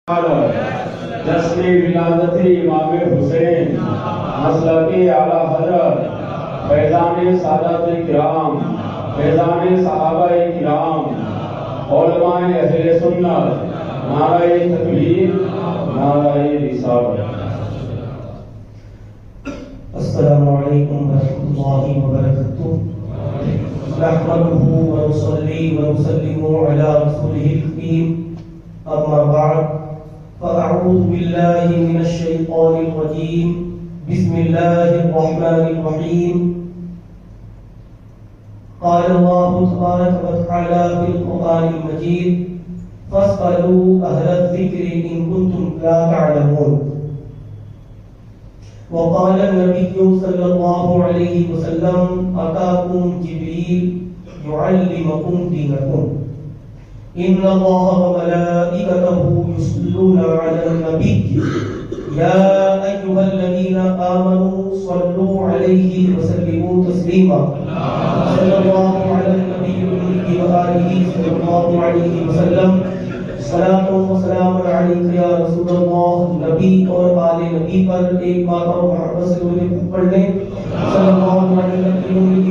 جشن ولادت امام حسین مسلک اعلی حضرت فیضان سادات کرام فیضان صحابہ کرام علماء اہل سنت نعرہ تکبیر نعرہ رسالت۔ السلام علیکم ورحمۃ اللہ وبرکاتہ۔ نحمده ونصلي ونسلم على رسوله الكريم اما بعد فاعوذ بالله من الشيطان الرجيم بسم الله الرحمن الرحيم قال الله تبارك وتعالى في القرآن المجيد فاسألوا أهل الذكر إن كنتم لا تعلمون۔ وقال النبي صلى الله عليه وسلم أتاكم جبريل يعلمكم دينكم إن الله وملائكته يصلون على النبي يا أيها الذين آمنوا صلوا عليه وسلموا تسليما صلى الله على النبي وآله صلى الله عليه وسلم صلاۃ و سلام علیک یا رسول اللہ۔ نبی اور آل نبی پر ایک بار اور محبت سے درود پڑھ لیں۔ صلی اللہ علیہ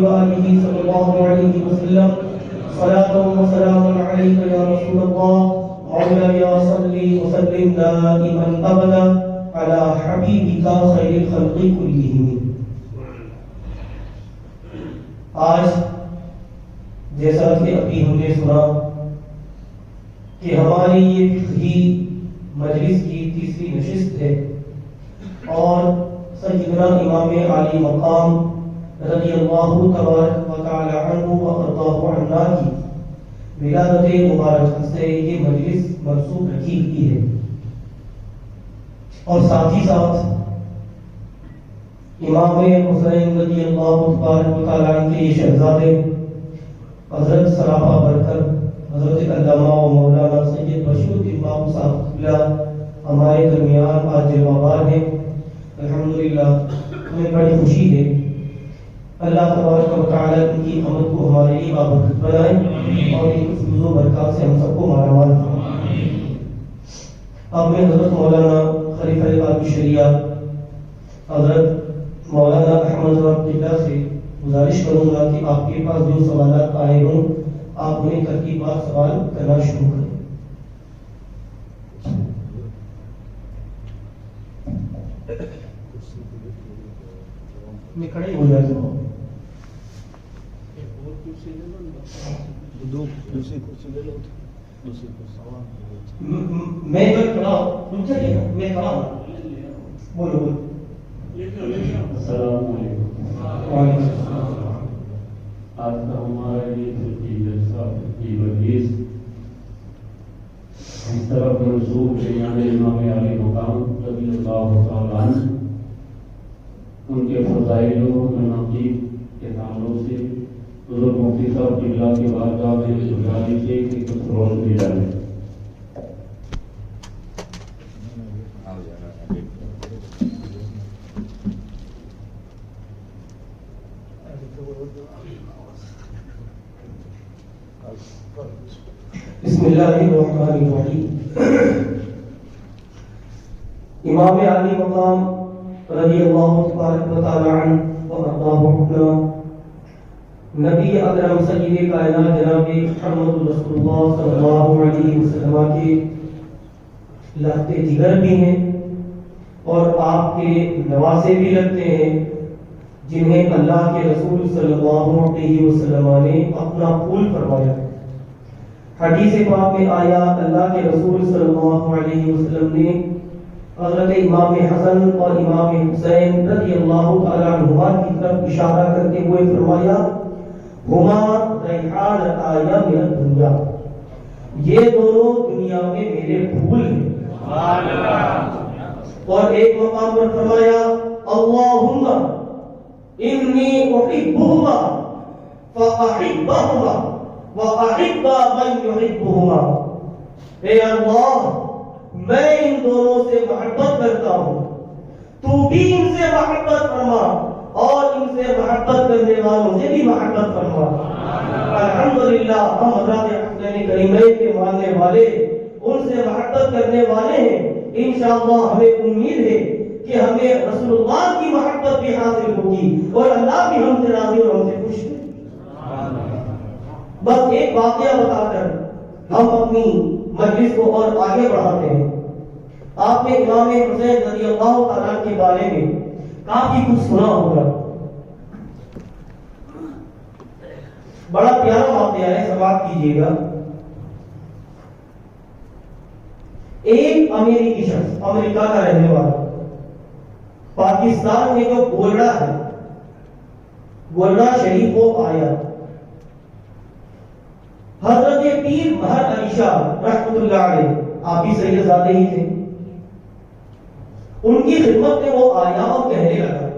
وآلہ صلی اللہ علیہ وسلم صلاۃ و سلام علیک یا رسول اللہ۔ مولانا صلی وسلم دائما ابدا علی حبیبک خیر الخلق کلہم۔ آج جیسا کہ ابھی ہم نے سنا کہ ہماری یہ فقہی مجلس کی تیسری نشست ہے اور سیدنا امام عالی مقام رضی اللہ تبارک و تعالی عنہ و ارضاہ عنا کی ولادت مبارک سے یہ مجلس منسوب رکھی ہوئی ہے، اور ساتھ ہی ساتھ امام حسین رضی اللہ تبارک و تعالی عنہ کے یہ شہزادے حضرت سراپا برکت حضرت علامہ و مولانا سید بشیر الدین بابو صاحب ہمارے درمیان آج جلوہ بار ہیں۔ الحمدللہ ہمیں بڑی خوشی ہے۔ اللہ تبارک و تعالی ان کی آمد کو ہمارے لیے بابرکت بنائے اور ان کی فضل و برکات سے ہم سب کو مالا مال فرمائے۔ اب میں حضرت مولانا خلیفہ باب شریعہ حضرت مولانا احمد عبداللہ سے گزارش کروں گا کہ آپ کے پاس جو سوالات آئے ہوں آپ انہیں ترتیبات سوال کرنا شروع کریں۔ میں کھڑے ہو جاتا ہوں۔ میں کھڑا ہوں، میں کھڑا ہوں، بولو بولو۔ السلام علیکم۔ وعلیکم السلام۔ آج کا ہمارا یہ فقہی جلسہ فقہی مجلس اس طرح منسوب ہے یعنی امام عالی مقام رضی اللہ تعالی عنہ ان کے فضائل و مناقب کے تعلق سے حضرت مفتی صاحب قبلہ کی بارگاہ میں گزارش ہے کہ کچھ روشنی ڈالیں۔ بسم اللہ الرحمن الرحیم۔ امام عالی مقام رضی اللہ تبارک و تعالی عنہ و ارضاہ عنا نبی اکرم سید کائنات جناب محمد رسول اللہ صلی اللہ علیہ وسلم کے لخت جگر بھی ہیں اور آپ کے نواسے بھی لگتے ہیں جنہیں اللہ کے رسول صلی اللہ علیہ وسلم نے اپنا پھول فرمایا۔ حدیث پاک میں آیا اللہ کے رسول صلی اللہ علیہ وسلم نے حضرت امام حسن اور امام حسین رضی اللہ تعالی عنہما کی طرف اشارہ کرتے ہوئے فرمایا ہما ریحانتایا من الدنیا، یہ دونوں دنیا میں میرے پھول ہیں۔ سبحان اللہ۔ اور ایک مقام پر فرمایا اللہم انی احبہما فاحبہما وَأَحِبَّ مَنْ يُحِبُّهُمَا، اے اللہ میں ان دونوں سے محبت کرتا ہوں، تو بھی ان سے محبت فرما اور ان سے محبت کرنے والوں سے بھی محبت فرما۔ الحمدللہ ہم حضرات حسین کریمین کے ماننے والے ان سے محبت کرنے والے ہیں، انشاءاللہ ہمیں امید ہے کہ ہمیں رسول اللہ کی محبت بھی حاصل ہوگی اور اللہ بھی ہم سے راضی اور ہم سے خوش ہے۔ بس ایک واقعہ بتا کر ہم اپنی مجلس کو اور آگے بڑھاتے ہیں۔ آپ نے امام حسین رضی اللہ تعالیٰ کے بارے میں کافی کچھ سنا ہوگا، بڑا پیارا واقعہ ہے، سماعت کیجیے گا۔ ایک امریکی شخص، امریکہ کا رہنے والا، پاکستان میں جو گولڑا ہے، گولڑا شریف وہ آیا۔ حضرت پیر مہر علی شاہ رحمۃ اللہ علیہ، آپ بھی سید زادے ہی تھے، ان کی خدمت میں وہ آیا اور کہنے لگا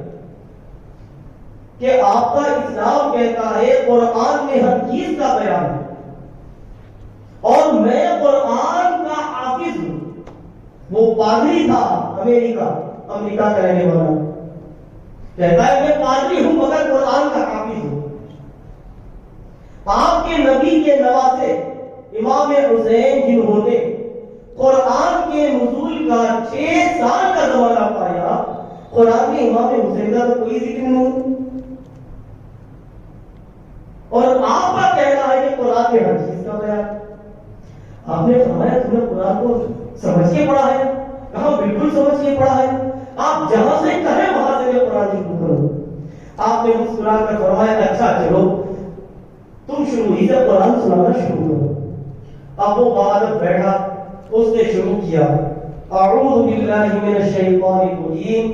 کہ آپ کا اسلام کہتا ہے قرآن میں ہر چیز کا بیان ہے اور میں قرآن کا حافظ ہوں۔ وہ پادری تھا، امریکہ کا رہنے والا، کہتا ہے میں پادری ہوں مگر قرآن کا حافظ ہوں۔ آپ کے نبی کے نواسے امام حسین جنہوں نے قرآن کے نزول کا 6 سال کا زمانہ پایا، قرآن میں امام حسین کا تو کوئی ذکر نہیں، اور آپ کا کہنا ہے کہ قرآن میں ہر چیز کا بیان۔ آپ نے فرمایا تم نے قرآن کو سمجھ کے پڑھا ہے؟ کہا بالکل سمجھ کے پڑھا ہے، آپ جہاں سے کہیں وہاں سے میں قرآن شروع کروں۔ آپ نے مسکرا کر فرمایا اچھا چلو تم شروع ہی سے قرآن سنانا شروع کرو۔ اب وہ باہر بیٹھا، اس نے شروع کیا، اعوذ باللہ من الشیطان الرجیم،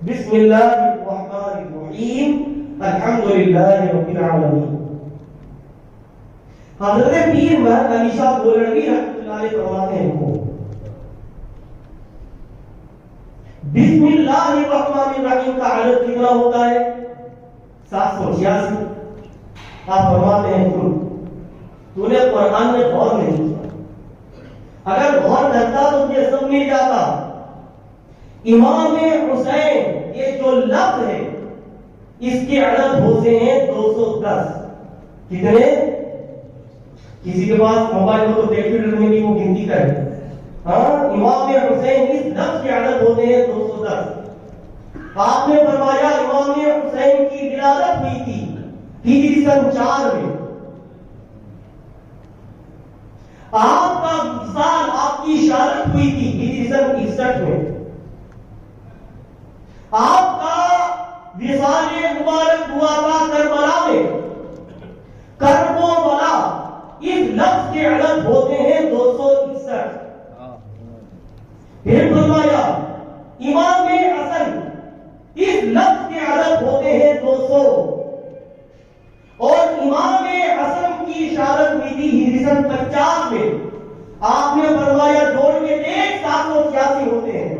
بسم اللہ الرحمن الرحیم، الحمدللہ رب العالمین۔ حضرت پیر مہر علی شاہ گولڑوی رحمۃ اللہ علیہ فرماتے ہیں کو بسم اللہ الرحمن الرحیم کا عدد کتنا ہوتا ہے؟ 786۔ آپ فرماتے ہیں تو نے قرآن میں غور نہیں کیا، اگر غور کرتا تو یہ سب مل جاتا۔ امام حسین یہ جو لفظ ہے اس کے عدد ہوتے ہیں 210۔ کتنے؟ کسی کے پاس موبائل ہو تو کیلکولیٹر میں بھی وہ گنتی کرے۔ ہاں، امام حسین اس لفظ کے عدد ہوتے ہیں 210۔ آپ نے فرمایا امام حسین کی ولادت ہوئی تھی ہجری سن 4 میں، آپ کا وصال، آپ کی شہادت ہوئی تھی ہجری سن 61 میں، آپ کا وصال مبارک ہوا تھا کربلا میں۔ کرب و بلا اس لفظ کے عدد ہوتے ہیں 261۔ پھر فرمایا امام حسن اس لفظ کے عدد ہوتے ہیں 200، اور امام حسن کی شہادت ہوئی تھی ہجری سن 50 میں۔ آپ نے فرمایا جوڑ کے دیکھ 786 ہوتے ہیں۔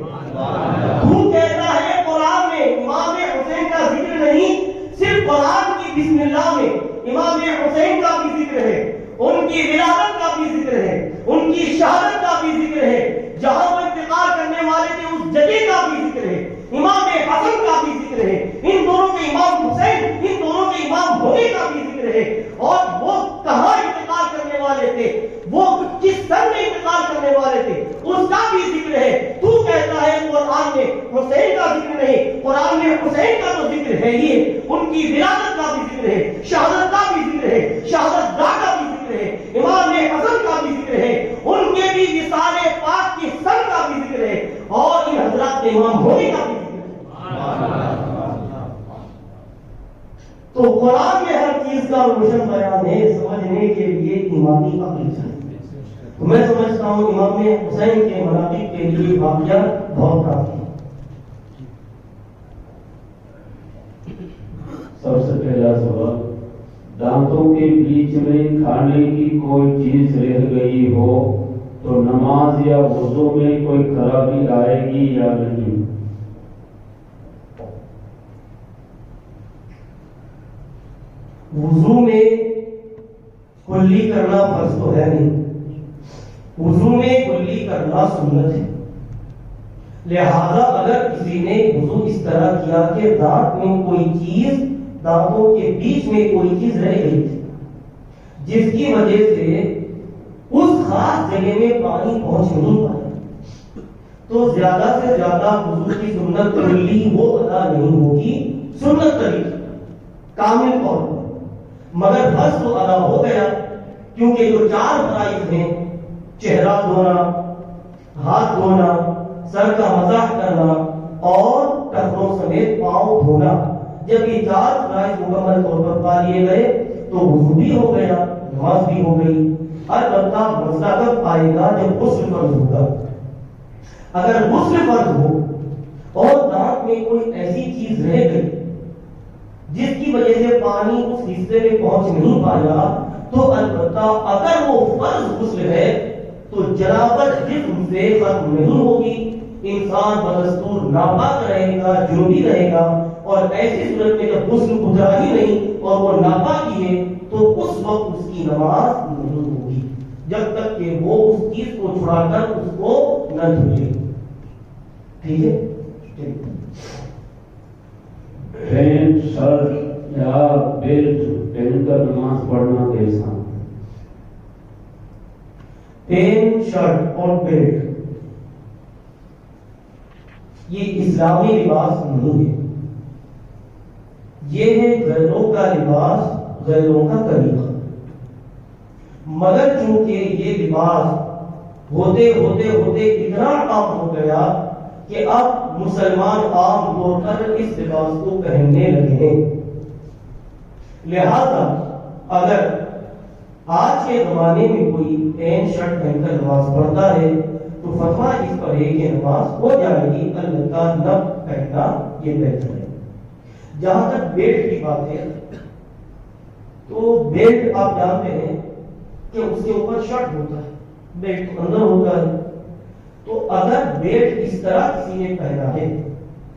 تو کہتا ہے قرآن میں امام حسین کا ذکر نہیں، صرف قرآن کی بسم اللہ میں امام حسین کا بھی ذکر ہے، ان کی ولادت کا بھی ذکر ہے، ان کی شہادت کا بھی ذکر ہے، جہاں وہ انتقال کرنے والے تھے اس جگہ کا بھی ذکر ہے، امام حسن کا بھی ذکر ہے، ان دونوں کے امام حسین، ان دونوں کے امام ہونے کا بھی ذکر ہے، اور وہ کہاں انتقال کرنے والے تھے، وہ کس سن میں انتقال کرنے والے تھے اس کا بھی ذکر ہے۔ تو کہتا ہے قرآن میں حسین کا ذکر نہیں، قرآن میں حسین کا تو ذکر ہے ہی، ان کی ولادت کا بھی ذکر ہے، شہادت کا بھی ذکر ہے، شہادت گاہ کا بھی ذکر ہے، امام حسن کا بھی ذکر ہے، ان کے بھی وصال پاک کی سن کا بھی ذکر ہے، اور ان حضرات کے امام ہونے کا بھی ذکر ہے۔ تو قرآن میں ہر چیز کا روشن بیان ہے، سمجھنے کے لیے ایمانی عقل چاہیے۔ تو میں سمجھتا ہوں امام حسین کے مناقب کے لیے واقعہ بہت کافی ہے۔ سب سے پہلا سوال، دانتوں کے بیچ میں کھانے کی کوئی چیز رہ گئی ہو تو نماز یا وضو میں کوئی خرابی آئے گی یا نہیں؟ وضو میں کلی کرنا فرض تو ہے نہیں، وضو میں کلی کرنا سنت ہے، لہذا اگر کسی نے وضو اس طرح کیا کہ دانت میں کوئی چیز، دانتوں کے بیچ میں کوئی چیز رہ گئی تھی جس کی وجہ سے اس خاص جگہ میں پانی پہنچ نہیں پایا تو زیادہ سے زیادہ وضو کی سنت کلی وہ ادا نہیں ہوگی، سنت کلی کامل طور پر، مگر فرض تو ادا ہو گیا، کیونکہ جو 4 فرائض ہیں، چہرہ دھونا، ہاتھ دھونا، سر کا مسح کرنا اور ٹخنوں سمیت پاؤں دھونا، جب یہ 4 فرائض مکمل طور پر پا لیے گئے تو وضو بھی ہو گیا، نماز بھی ہو گئی۔ البتہ مسئلہ کب آئے گا؟ جب غسل فرض ہوگا۔ اگر غسل فرض ہو اور دانت میں کوئی ایسی چیز رہ گئی جس کی وجہ سے پانی اس حصے میں پہنچ نہیں پایا، تو البتہ اگر وہ فرض غسل ہے تو جنابت جسم سے ختم نہیں ہوگی، انسان بدستور ناپاک رہے گا، جنوبی رہے گا، اور ایسی صورت میں جب غسل گزرا ہی نہیں اور وہ ناپاکی ہے تو اس وقت اس کی نماز نہیں ہوگی، جب تک کہ وہ اس چیز کو چھڑا کر اس کو نہ دھلے۔ ٹھیک ہے؟ پینٹ شرٹ یا بیلٹ پہن کر نماز پڑھنا کیسا؟ پینٹ شرٹ اور بیلٹ یہ اسلامی لباس نہیں ہے، یہ ہے غیروں کا لباس، غیروں کا طریقہ۔ مگر چونکہ یہ لباس ہوتے ہوتے ہوتے اتنا عام ہو گیا کہ اب مسلمان عام طور پر اس لباس کو پہننے لگے ہیں، لہذا اگر آج کے زمانے میں کوئی پینٹ شرٹ پہن کر نماز پڑھتا ہے تو فتویٰ اس پر ہے کہ نماز ہو جائے گی، البتہ نہ پہننا یہ بہتر ہے۔ جہاں تک بیلٹ کی بات ہے تو بیلٹ آپ جانتے ہیں کہ اس کے اوپر شرٹ ہوتا ہے، بیلٹ تو اندر ہوتا ہے، تو اگر بیلٹ اس طرح کسی نے پہنا ہے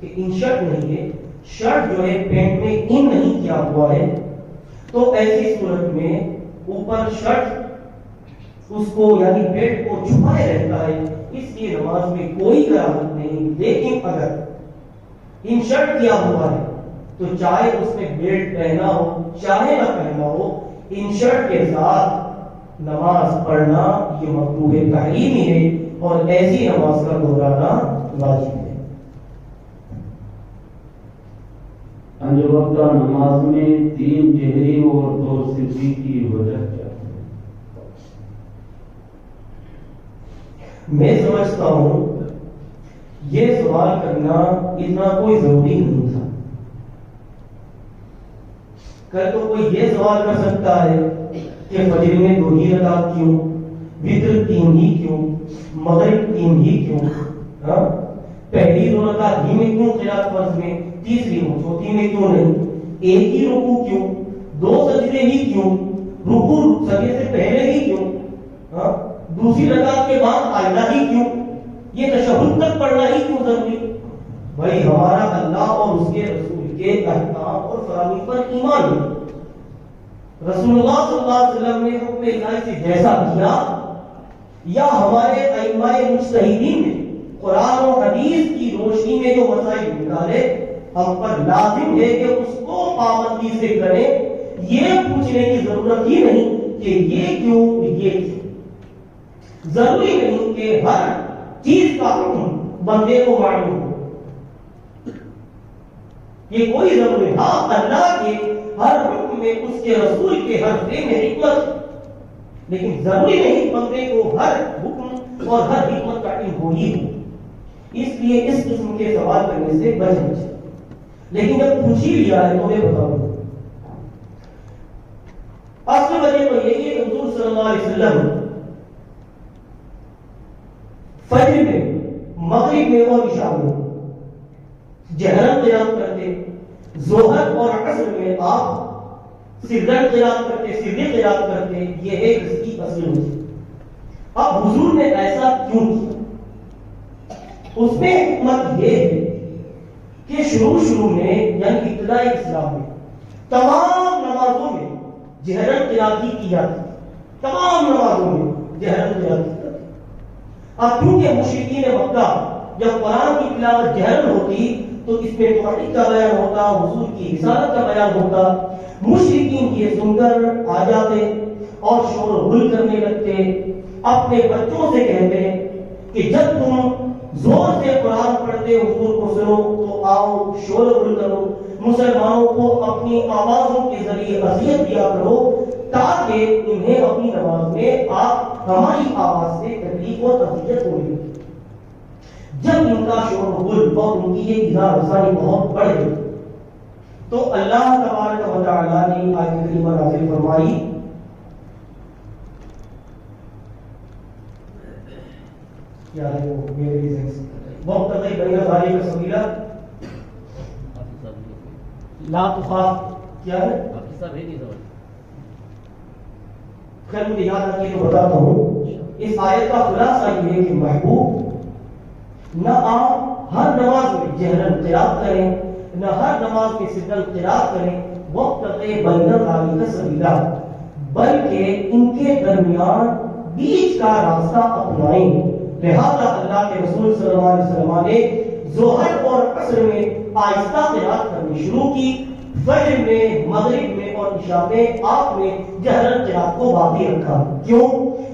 کہ ان شرٹ نہیں ہے، شرٹ جو ہے پینٹ میں ان نہیں کیا ہوا ہے، تو ایسی صورت میں اوپر شرٹ اس کو یعنی بیلٹ کو چھپائے رہتا ہے، اس لیے نماز میں کوئی کراہت نہیں۔ لیکن اگر ان شرٹ کیا ہوا ہے تو چاہے اس میں بیلٹ پہنا ہو چاہے نہ پہنا ہو، ان شرٹ کے ساتھ نماز پڑھنا یہ مکروہ تحریمی ہے اور ایسی نماز کا دہرانا واجب ہے۔ پنج وقتہ نماز میں 3 جہری اور 2 سری کی وجہ کیا ہے؟ میں سمجھتا ہوں یہ سوال کرنا اتنا کوئی ضروری نہیں تھا۔ کل تو کوئی یہ سوال کر سکتا ہے کہ فجر میں 2 ہی رکعت کیوں، وتر 3 ہی کیوں، مغرب 3 ہی کیوں، پہلی 2 رکعت ہی میں کیوں قرات فرض میں، تیسری ہو چوتھی میں کیوں نہیں، ایک ہی رکوع کیوں، 2 سجدے ہی کیوں، رکوع سجدے سے پہلے ہی کیوں، دوسری رکعت کے بعد قاعدہ ہی کیوں، یہ تشہد تک پڑھنا ہی کیوں ضروری؟ بھائی ہمارا اللہ اور اس کے رسول کے احکام اور فرامین پر ایمان ہے، رسول اللہ صلی اللہ علیہ وسلم نے حکم الہی سے جیسا کیا یا ہمارے ائمہ مجتہدین نے قرآن و حدیث کی روشنی میں جو مسائل نکالے، ہم پر لازم ہے کہ اس کو پابندی سے کریں، یہ پوچھنے کی ضرورت ہی نہیں کہ یہ کیوں یہ کیوں۔ ضروری نہیں کہ ہر چیز کا حکم بندے کو معلوم ہو، یہ کوئی ضروری ہے۔ ہاں اللہ کے ہر حکم میں اس کے رسول کے ہر فعل میں حکمت، لیکن ضروری نہیں بندے کو ہر حکم اور ہر حکمت کا علم ہو ہی ہو، اس لیے اس قسم کے سوال کرنے سے بچنا چاہیے۔ لیکن جب پوچھ ہی لیا ہے تو میں بتاؤں اصل وجہ تو یہی ہے کہ حضور صلی اللہ علیہ وسلم فجر میں، مغرب میں اور عشاء میں جہرن قیام کرتے، ظہر اور عصر میں آپ سرن قیام کرتے، سری قیام کرتے، یہ ہے اس کی اصل وجہ۔ اب حضور نے ایسا کیوں کیا؟ اس میں حکمت یہ ہے کہ شروع میں یعنی ابتدائی اسلام میں تمام نمازوں میں جہرن قیام ہی کی جاتی، تمام نمازوں میں جہرن قیام کی جاتی۔ اب کیونکہ مشرکین مکہ جب قرآن کی تلاوت جہرن ہوتی تو اس میں توحید کا بیان ہوتا، حضور کی رسالت کا بیان ہوتا، مشرکین یہ سن کر آ جاتے اور شور و غل کرنے لگتے، اپنے بچوں سے کہتے ہیں کہ جب تم زور سے قرآن پڑھتے حضور کو سنو تو آؤ شور غل کرو، مسلمانوں کو اپنی آوازوں کے ذریعے اذیت دیا کرو تاکہ انہیں اپنی نماز میں آپ ہماری آواز سے تکلیف و اذیت ہوگی۔ جب ان کا شور غل اور ان کی یہ اظہار رسانی بہت بڑھ گئی تو اللہ تبارک و تعالیٰ نے آیت کریمہ نازل فرمائی، کیا ہے وہ میرے ریزنس وقت تقی بین ذالک سبیلا لا تخاف، کیا ہے خیر مجھے یاد رکھیے تو بتاتا ہوں۔ اس آیت کا خلاصہ یہ ہے کہ محبوب نہ آپ ہر نماز میں جہرن قرات کریں، نہ ہر نماز میں سرن قرات کریں وقت تقی بین ذالک سبیلا، بلکہ ان کے درمیان بیچ کا راستہ اپنائیں۔ لہذا اللہ کے رسول صلی اللہ علیہ وسلم نے ظہر اور عصر میں آہستہ قرات کرنی شروع کی، فجر میں، مغرب میں اور عشاء میں آپ نے جہرن قرات کو باقی رکھا۔ کیوں؟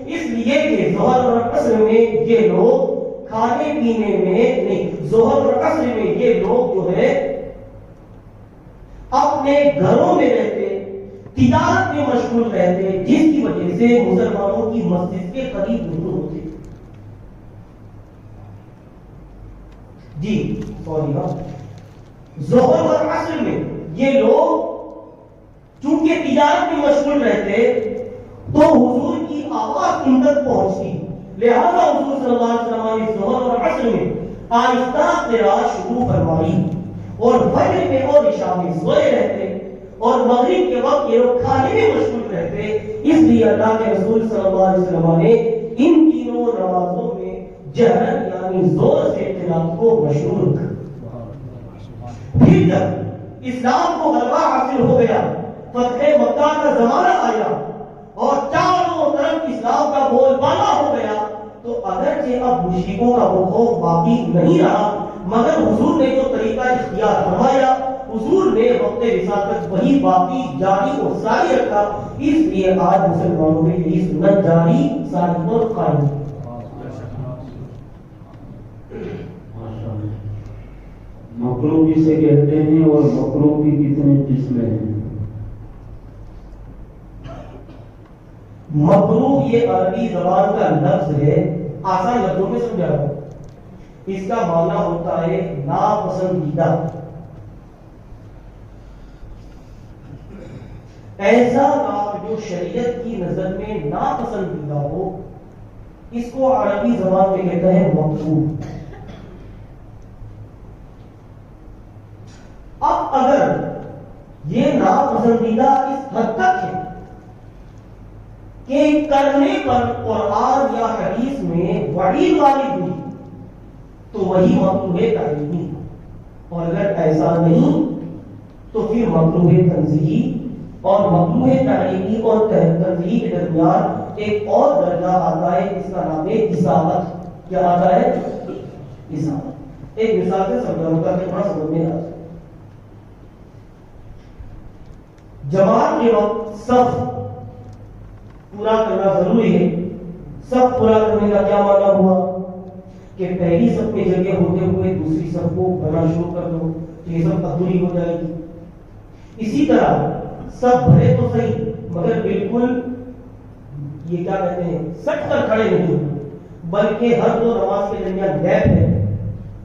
اس لیے کہ ظہر اور عصر میں یہ لوگ کھانے پینے میں نہیں، ظہر اور عصر میں یہ لوگ جو ہے اپنے گھروں میں رہتے، تجارت میں مشغول رہتے، جس کی وجہ سے مسلمانوں کی مسجد کے قریب نہیں ہوتے۔ جی سوری ہاں، ظہر اور عصر میں یہ لوگ چونکہ تجارت میں مشغول رہتے تو حضور کی آواز ان تک پہنچتی، لہذا حضور صلی اللہ علیہ وسلم نے ظہر اور عصر میں آہستہ قرات شروع فرمائی، اور فجر میں اور عشاء میں سوئے رہتے، اور مغرب کے وقت یہ لوگ کھانے میں مشغول رہتے۔ اس لیے اللہ کے رسول صلی اللہ علیہ وسلم نے ان تینوں نمازوں میں جہرن یعنی زور سے قرات کو مشروع رکھا۔ پھر جب اسلام کو غلبہ حاصل ہو گیا، فتح مکہ کا زمانہ آیا اور چاروں طرف اسلام کا بول بالا ہو گیا، تو اگرچہ اب مشرکوں کا وہ خوف باقی نہیں رہا، مگر حضور نے جو طریقہ اختیار فرمایا، حضور نے وقت رسالت وہی باقی جاری اور ساری رکھا۔ اس لیے آج مسلمانوں میں یہی سنت جاری ساری اور قائم۔ مکروہ جسے کہتے ہیں اور مکروہ کی کتنے قسمیں ہیں؟ مکروہ یہ عربی زبان کا لفظ ہے، آسان لفظوں میں سمجھا رہا ہوں۔ اس کا معنی ہوتا ہے ناپسندیدہ، ایسا کام جو شریعت کی نظر میں ناپسندیدہ ہو، اس کو عربی زبان میں کہتا ہے مکروہ۔ اب اگر یہ ناپسندیدہ اس حد تک ہے کہ کرنے پر قرآن یا حدیث میں وعید والی ہوئی تو وہی مکروہ تعلیمی، اور اگر ایسا نہیں تو پھر مکروہ تنزیہی، اور مکروہ تعلیمی اور تنزیہی کے درمیان ایک اور درجہ آتا ہے، اس کا نام ہے اصابت۔ کیا آتا ہے؟ اصابت۔ ایک مثال سے سمجھاؤں گا کہ تھوڑا سمجھ میں آ جائے۔ جماعت کے وقت صف پورا کرنا ضروری ہے۔ صف پورا کرنے کا کیا معنی ہوا کہ پہلی صف میں جگہ ہوتے ہوئے دوسری صف کو بھرنا شروع کر دو تو یہ سب ادھوری ہو جائے گی۔ اسی طرح سب بھرے تو صحیح مگر بالکل یہ کیا کہتے ہیں سٹ کر کھڑے نہیں ہوتے، بلکہ ہر دو نماز کے درمیان گیپ ہے،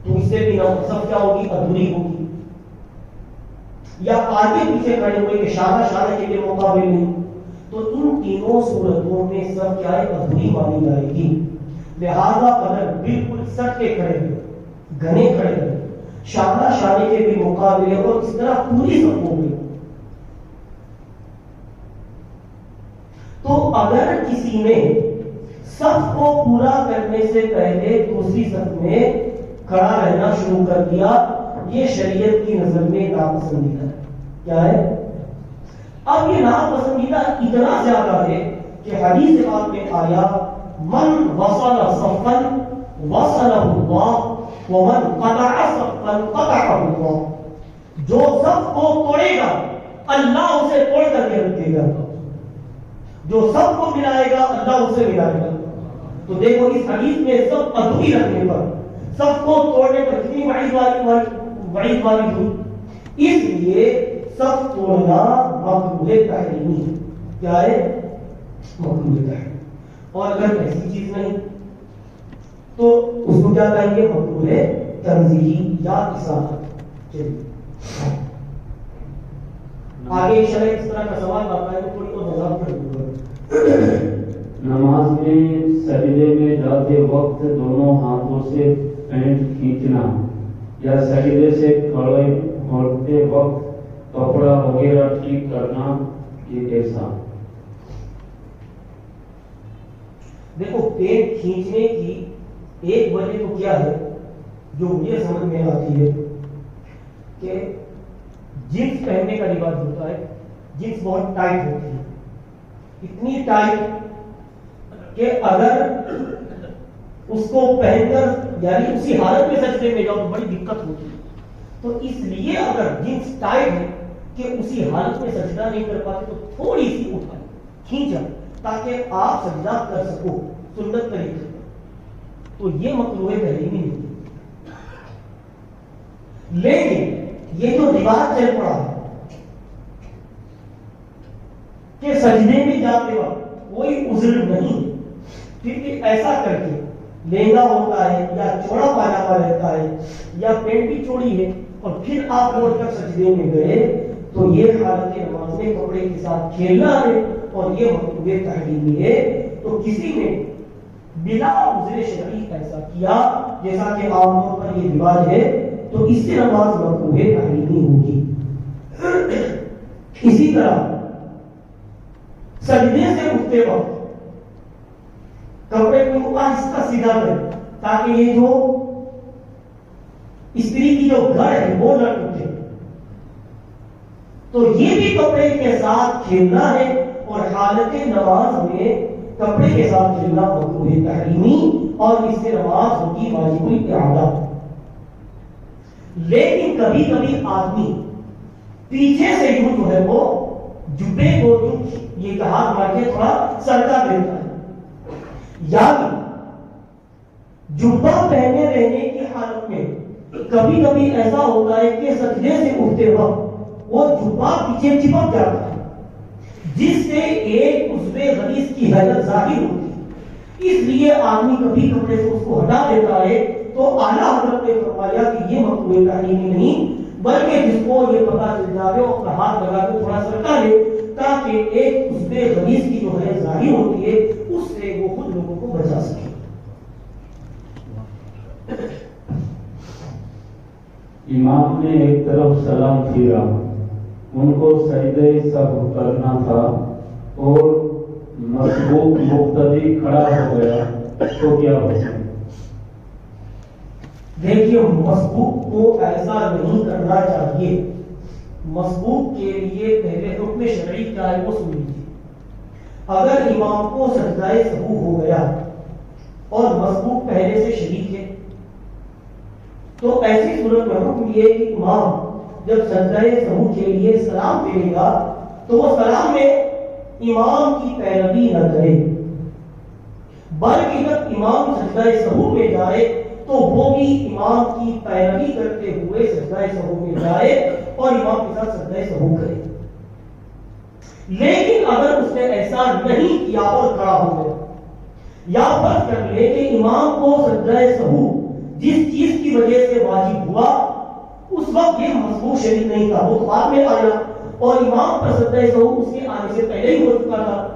تو اس سے بھی صف کیا ہوگی؟ ادھوری ہوگی۔ یا آگے پیچھے کھڑے ہوئے کہ شانہ شانہ کے مقابل نہیں، تو ان تینوں صورتوں میں سب کیا ہے؟ ادھوری مانی جائے گی۔ لہذا اگر بالکل سٹ کے کھڑے ہوئے، گھنے کھڑے ہوئے، شانہ شانہ کے بھی مقابلے اور اس طرح پوری صف ہو گئی، تو اگر کسی نے صف کو پورا کرنے سے پہلے دوسری صف میں کھڑا رہنا شروع کر دیا، یہ شریعت کی نظر میں ناپسندیدہ ہے۔ کیا ہے؟ اب یہ ناپسندیدہ اتنا زیادہ ہے کہ حدیث پاک میں آیا من وصل صفا وصلہ اللہ ومن قطع صفا قطعہ اللہ، جو صف کو توڑے گا اللہ اسے توڑ کر کے رکھے گا، جو سب کو ملائے گا اللہ اسے ملائے گا۔ تو دیکھو اس حدیث میں سب ادھوری رکھنے پر، سب کو توڑنے پر کتنی وعید والی ہوئی. اس لیے سب توڑنا مکروہ تحریمی ہے. کیا ہے؟ مکروہ تحریمی. اور اگر ایسی چیز نہیں تو اس کو کیا کہیں گے؟ مکروہ تنزیہی یا اصاحت. چلیے آگے انشاءاللہ اس طرح کا سوال آتا ہے تو تھوڑی اور وضاحت کر دوں گا. نماز میں سجدے میں جاتے وقت دونوں ہاتھوں سے پینٹ کھینچنا یا سجدے سے کھڑے ہوتے وقت کپڑا وغیرہ ٹھیک کرنا، یہ کیسا؟ دیکھو پینٹ کھینچنے کی ایک وجہ تو کیا ہے جو مجھے سمجھ میں آتی ہے کہ جینس پہننے کا رواج ہوتا ہے. جینس بہت ٹائٹ ہوتی ہے، اتنی ٹائٹ کہ اگر اس کو پہن کر یعنی اسی حالت میں سجدے میں جاؤ تو بڑی دقت ہوتی ہے. تو اس لیے اگر جینس ٹائٹ ہے کہ اسی حالت میں سجدہ نہیں کر پاتے تو تھوڑی سی اٹھائیں، کھینچا تاکہ آپ سجدہ کر سکو سنت طریقے سے. تو یہ مکروہ تحریمی نہیں ہے. لیکن یہ جو رواج چل پڑا ہے کہ سجدے میں جاتے وقت کوئی عذر نہیں، پھر ایسا کر کے لہنگا ہوتا ہے یا چوڑا پاجامہ رہتا ہے یا پینٹ بھی چوڑی ہے اور پھر آپ لوٹ کر سجدے میں گئے تو یہ حالت نماز میں کپڑے کے ساتھ کھیلنا ہے اور یہ مکروہ تحریمی ہے. تو کسی نے بلا عذر شرعی ایسا کیا جیسا کہ عام طور پر یہ رواج ہے تو اس سے نماز مکروہ تحریمی ہوگی. اسی طرح سجدے سے اٹھتے وقت کپڑے کو آہستہ سیدھا کریں تاکہ یہ جو استری کی جو گھر ہے وہ نہ ٹوٹے. تو یہ بھی کپڑے کے ساتھ کھیلنا ہے اور حالت نماز میں کپڑے کے ساتھ کھیلنا مکروہ تحریمی اور اس سے نماز ہوگی واجب الاعادہ. لیکن کبھی کبھی آدمی پیچھے سے یوں جو ہے وہ جبے کو یہ ہاتھ مار کے تھوڑا سرکا دیتا ہے، یعنی جبہ پہنے رہنے کی حالت میں کبھی کبھی ایسا ہوتا ہے کہ سجدے سے اٹھتے وقت وہ جبہ پیچھے چپک جاتا ہے جس سے ایک عضو غلیظ کی حیرت ظاہر ہوتی ہے. اس لیے آدمی کبھی کپڑے سے اس کو ہٹا دیتا ہے. تو اعلیٰ حضرت نے فرمایا کہ یہ مکروہ تحریمی نہیں بلکہ جس کو یہ پتہ چل جائے وہ اپنا ہاتھ لگا کے تھوڑا سرکا لے تاکہ ایک عضو غلیظ کی جو ہے ظاہر ہوتی ہے اس سے وہ خود لوگوں کو بچا سکے. امام نے ایک طرف سلام پھیرا، ان کو سجدہ سہو کرنا تھا اور مسبوق مقتدی کھڑا ہو گیا تو کیا ہوگا؟ دیکھیے مسبوق کو ایسا نہیں کرنا چاہیے. مسبوق کے لیے پہلے حکم شرعی کیا ہے وہ سن لیجیے. اگر امام کو سجدہ سہو ہو گیا اور مسبوق پہلے سے شریک ہے تو ایسی صورت میں حکم یہ کہ امام جب سجدہ سہو کے لیے سلام پھیرے گا تو وہ سلام میں امام کی پیروی نہ کرے بلکہ جب امام سجدہ سہو میں جائے تو وہ بھی امام کی پیروی کرتے ہوئے سجدہ سہو میں جائے اور امام کے ساتھ سجدہ سہو کرے. لیکن اگر اس نے ایسا نہیں کیا اور کھڑا ہو گیا یا فرض کر لے کہ امام کو سجدہ سہو جس چیز کی وجہ سے واجب ہوا اس وقت یہ مسبوق شریک نہیں تھا، وہ بعد میں آیا اور امام پر سجدہ سہو اس کے آنے سے پہلے ہی ہو چکا تھا.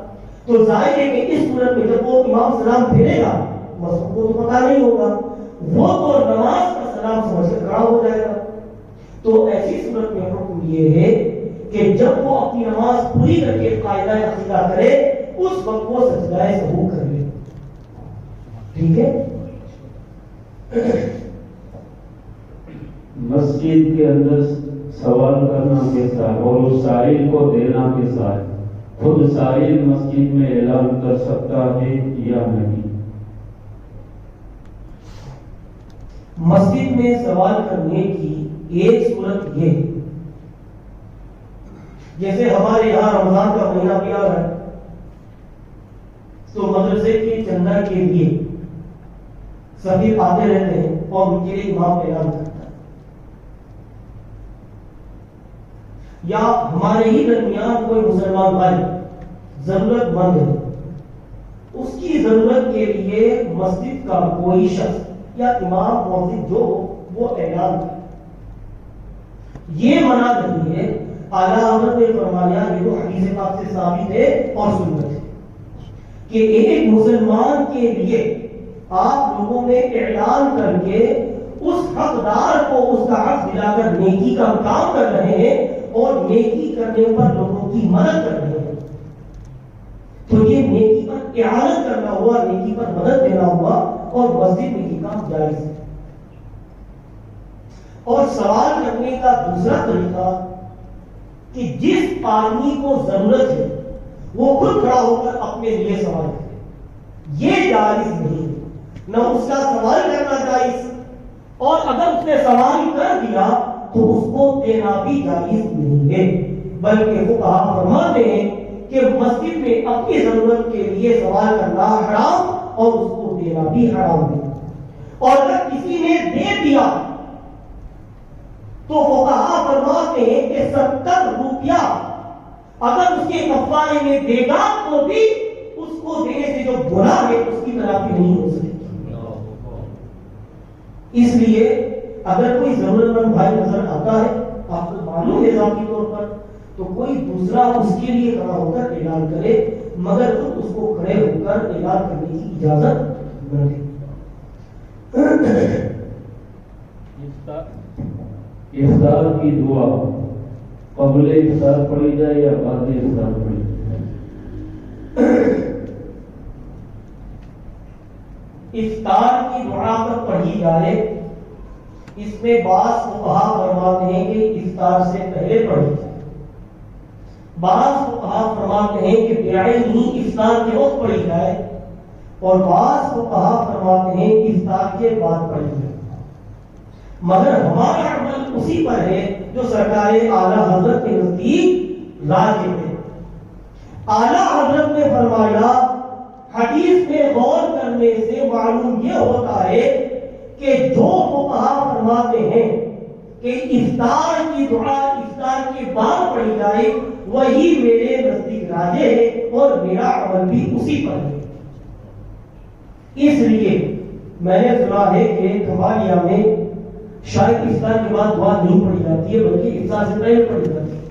تو ظاہر ہے کہ اس صورت میں جب وہ امام سلام پھیرے گا مسبوق کو تو پتہ نہیں ہوگا، وہ تو نماز کا سلام سمجھ کر کھڑا ہو جائے گا. تو ایسی صورت میں حکم یہ ہے کہ جب وہ اپنی نماز پوری کر کے قاعدہ عقیدہ کرے اس وقت وہ سجدہ سہو کر لے. ٹھیک ہے. مسجد کے اندر سوال کرنا کیسا ہے اور اس سائل کو دینا کیسا ہے؟ خود سائل مسجد میں اعلان کر سکتا ہے یا نہیں؟ مسجد میں سوال کرنے کی ایک صورت یہ جیسے ہمارے یہاں رمضان کا مہینہ بھی آ رہا ہے، تو مدرسے کے چندہ کے لیے سبھی آتے رہتے ہیں اور ان کے لیے امام اعلان کرتا ہے. یا ہمارے ہی درمیان کوئی مسلمان بھائی ضرورت مند ہے، اس کی ضرورت کے لیے مسجد کا کوئی شخص یا امام مسجد جو وہ اعلان کرے. یہ منع نہیں ہے. اعلیٰ حضرت نے فرمایا، یہ تو حدیث پاک سے ثابت ہے اور سنت ہے، کہ ایک مسلمان کے لیے آپ لوگوں میں اعلان کر کے اس حقدار کو اس کا حق دلا کر نیکی کا کام کر رہے ہیں اور نیکی کرنے پر لوگوں کی مدد کر رہے ہیں. تو یہ نیکی پر اعانت کرنا ہوا، نیکی پر مدد دینا ہوا، اور مسجد میں یہ کام جائز ہے. اور سوال کرنے کا دوسرا طریقہ کہ جس آدمی کو ضرورت ہے وہ خود کھڑا ہو کر اپنے لیے سوال کرے، یہ جائز نہیں ہے. نہ اس کا سوال کرنا جائز، اور اگر اس نے سوال کر دیا تو اس کو دینا بھی جائز نہیں ہے. بلکہ فقہا فرماتے ہیں کہ مسجد میں اپنی ضرورت کے لیے سوال کرنا حرام اور اس کو دینا بھی حرام ہے. اور اگر کسی نے دے دیا تو فقہا فرماتے ہیں کہ 70 روپیہ اگر اس کے کفارے میں دے گا تو بھی اس کو دینے سے جو گناہ ہے اس کی تلافی نہیں ہو سکتی. اس لیے اگر کوئی ضرورت مند بھائی نظر آتا ہے، آپ کو معلوم ہے ذاتی طور پر، تو کوئی دوسرا اس کے لیے کھڑا ہو کر اعلان کرے، مگر خود اس کو کھڑے ہو کر اعلان کرنے کی اجازت نہ دے. افطار کی دعا قبل افطار پڑھی جائے یا بعد افطار پڑھی جائے؟ افطار کی دعا پر پڑھی جائے، اس میں بعض فقہا فرماتے ہیں کہ افطار سے پہلے پڑھی جائے، بعض فقہا فرماتے ہیں کہ بعین ہی افطار کے وقت پڑھی جائے، اور بعض فقہا فرماتے ہیں کہ افطار کے بعد پڑھی جائے. مگر ہمارا عمل اسی پر ہے جو سرکار اعلیٰ حضرت کے نزدیک راجح ہے. اعلیٰ حضرت نے فرمایا، حدیث میں غور کرنے سے معلوم یہ ہوتا ہے کہ جو فقہا فرماتے ہیں کہ افطار کی دعا افطار کے بعد پڑھی جائے، وہی میرے نزدیک راجح ہے اور میرا عمل بھی اسی پر ہے. اس لیے میں نے سنا ہے کہ کمالیہ میں شاید افطار کے بعد دعا نہیں پڑھی جاتی ہے بلکہ افطار سے پہلے پڑھی جاتی ہے.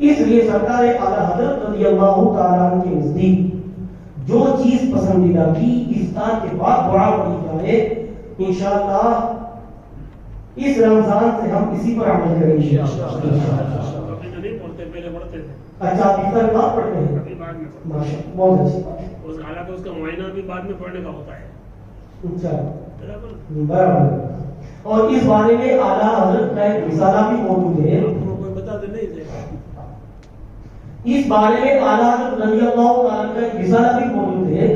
اس لیے سرکار اعلیٰ حضرت رضی اللہ تعالیٰ عنہ کے نزدیک جو چیز پسندیدہ کی افطار کے بعد دعا پڑھی جائے، انشاءاللہ اس رمضان سے ہم اسی پر عمل کریں گے. اچھا، افطار کے بعد پڑھتے ہیں؟ ماشاءاللہ، بہت اچھی بات ہے. حالانکہ اس کا معائنہ بھی بعد میں پڑھنے کا ہوتا ہے. اچھا، برابر. اور اس بارے میں اعلیٰ حضرت کا ایک رسالہ بھی موجود ہے. کوئی بتا دے نہیں. اس بارے میں اعلیٰ حضرت رضی اللہ تعالیٰ کا ایک رسالہ بھی موجود ہے.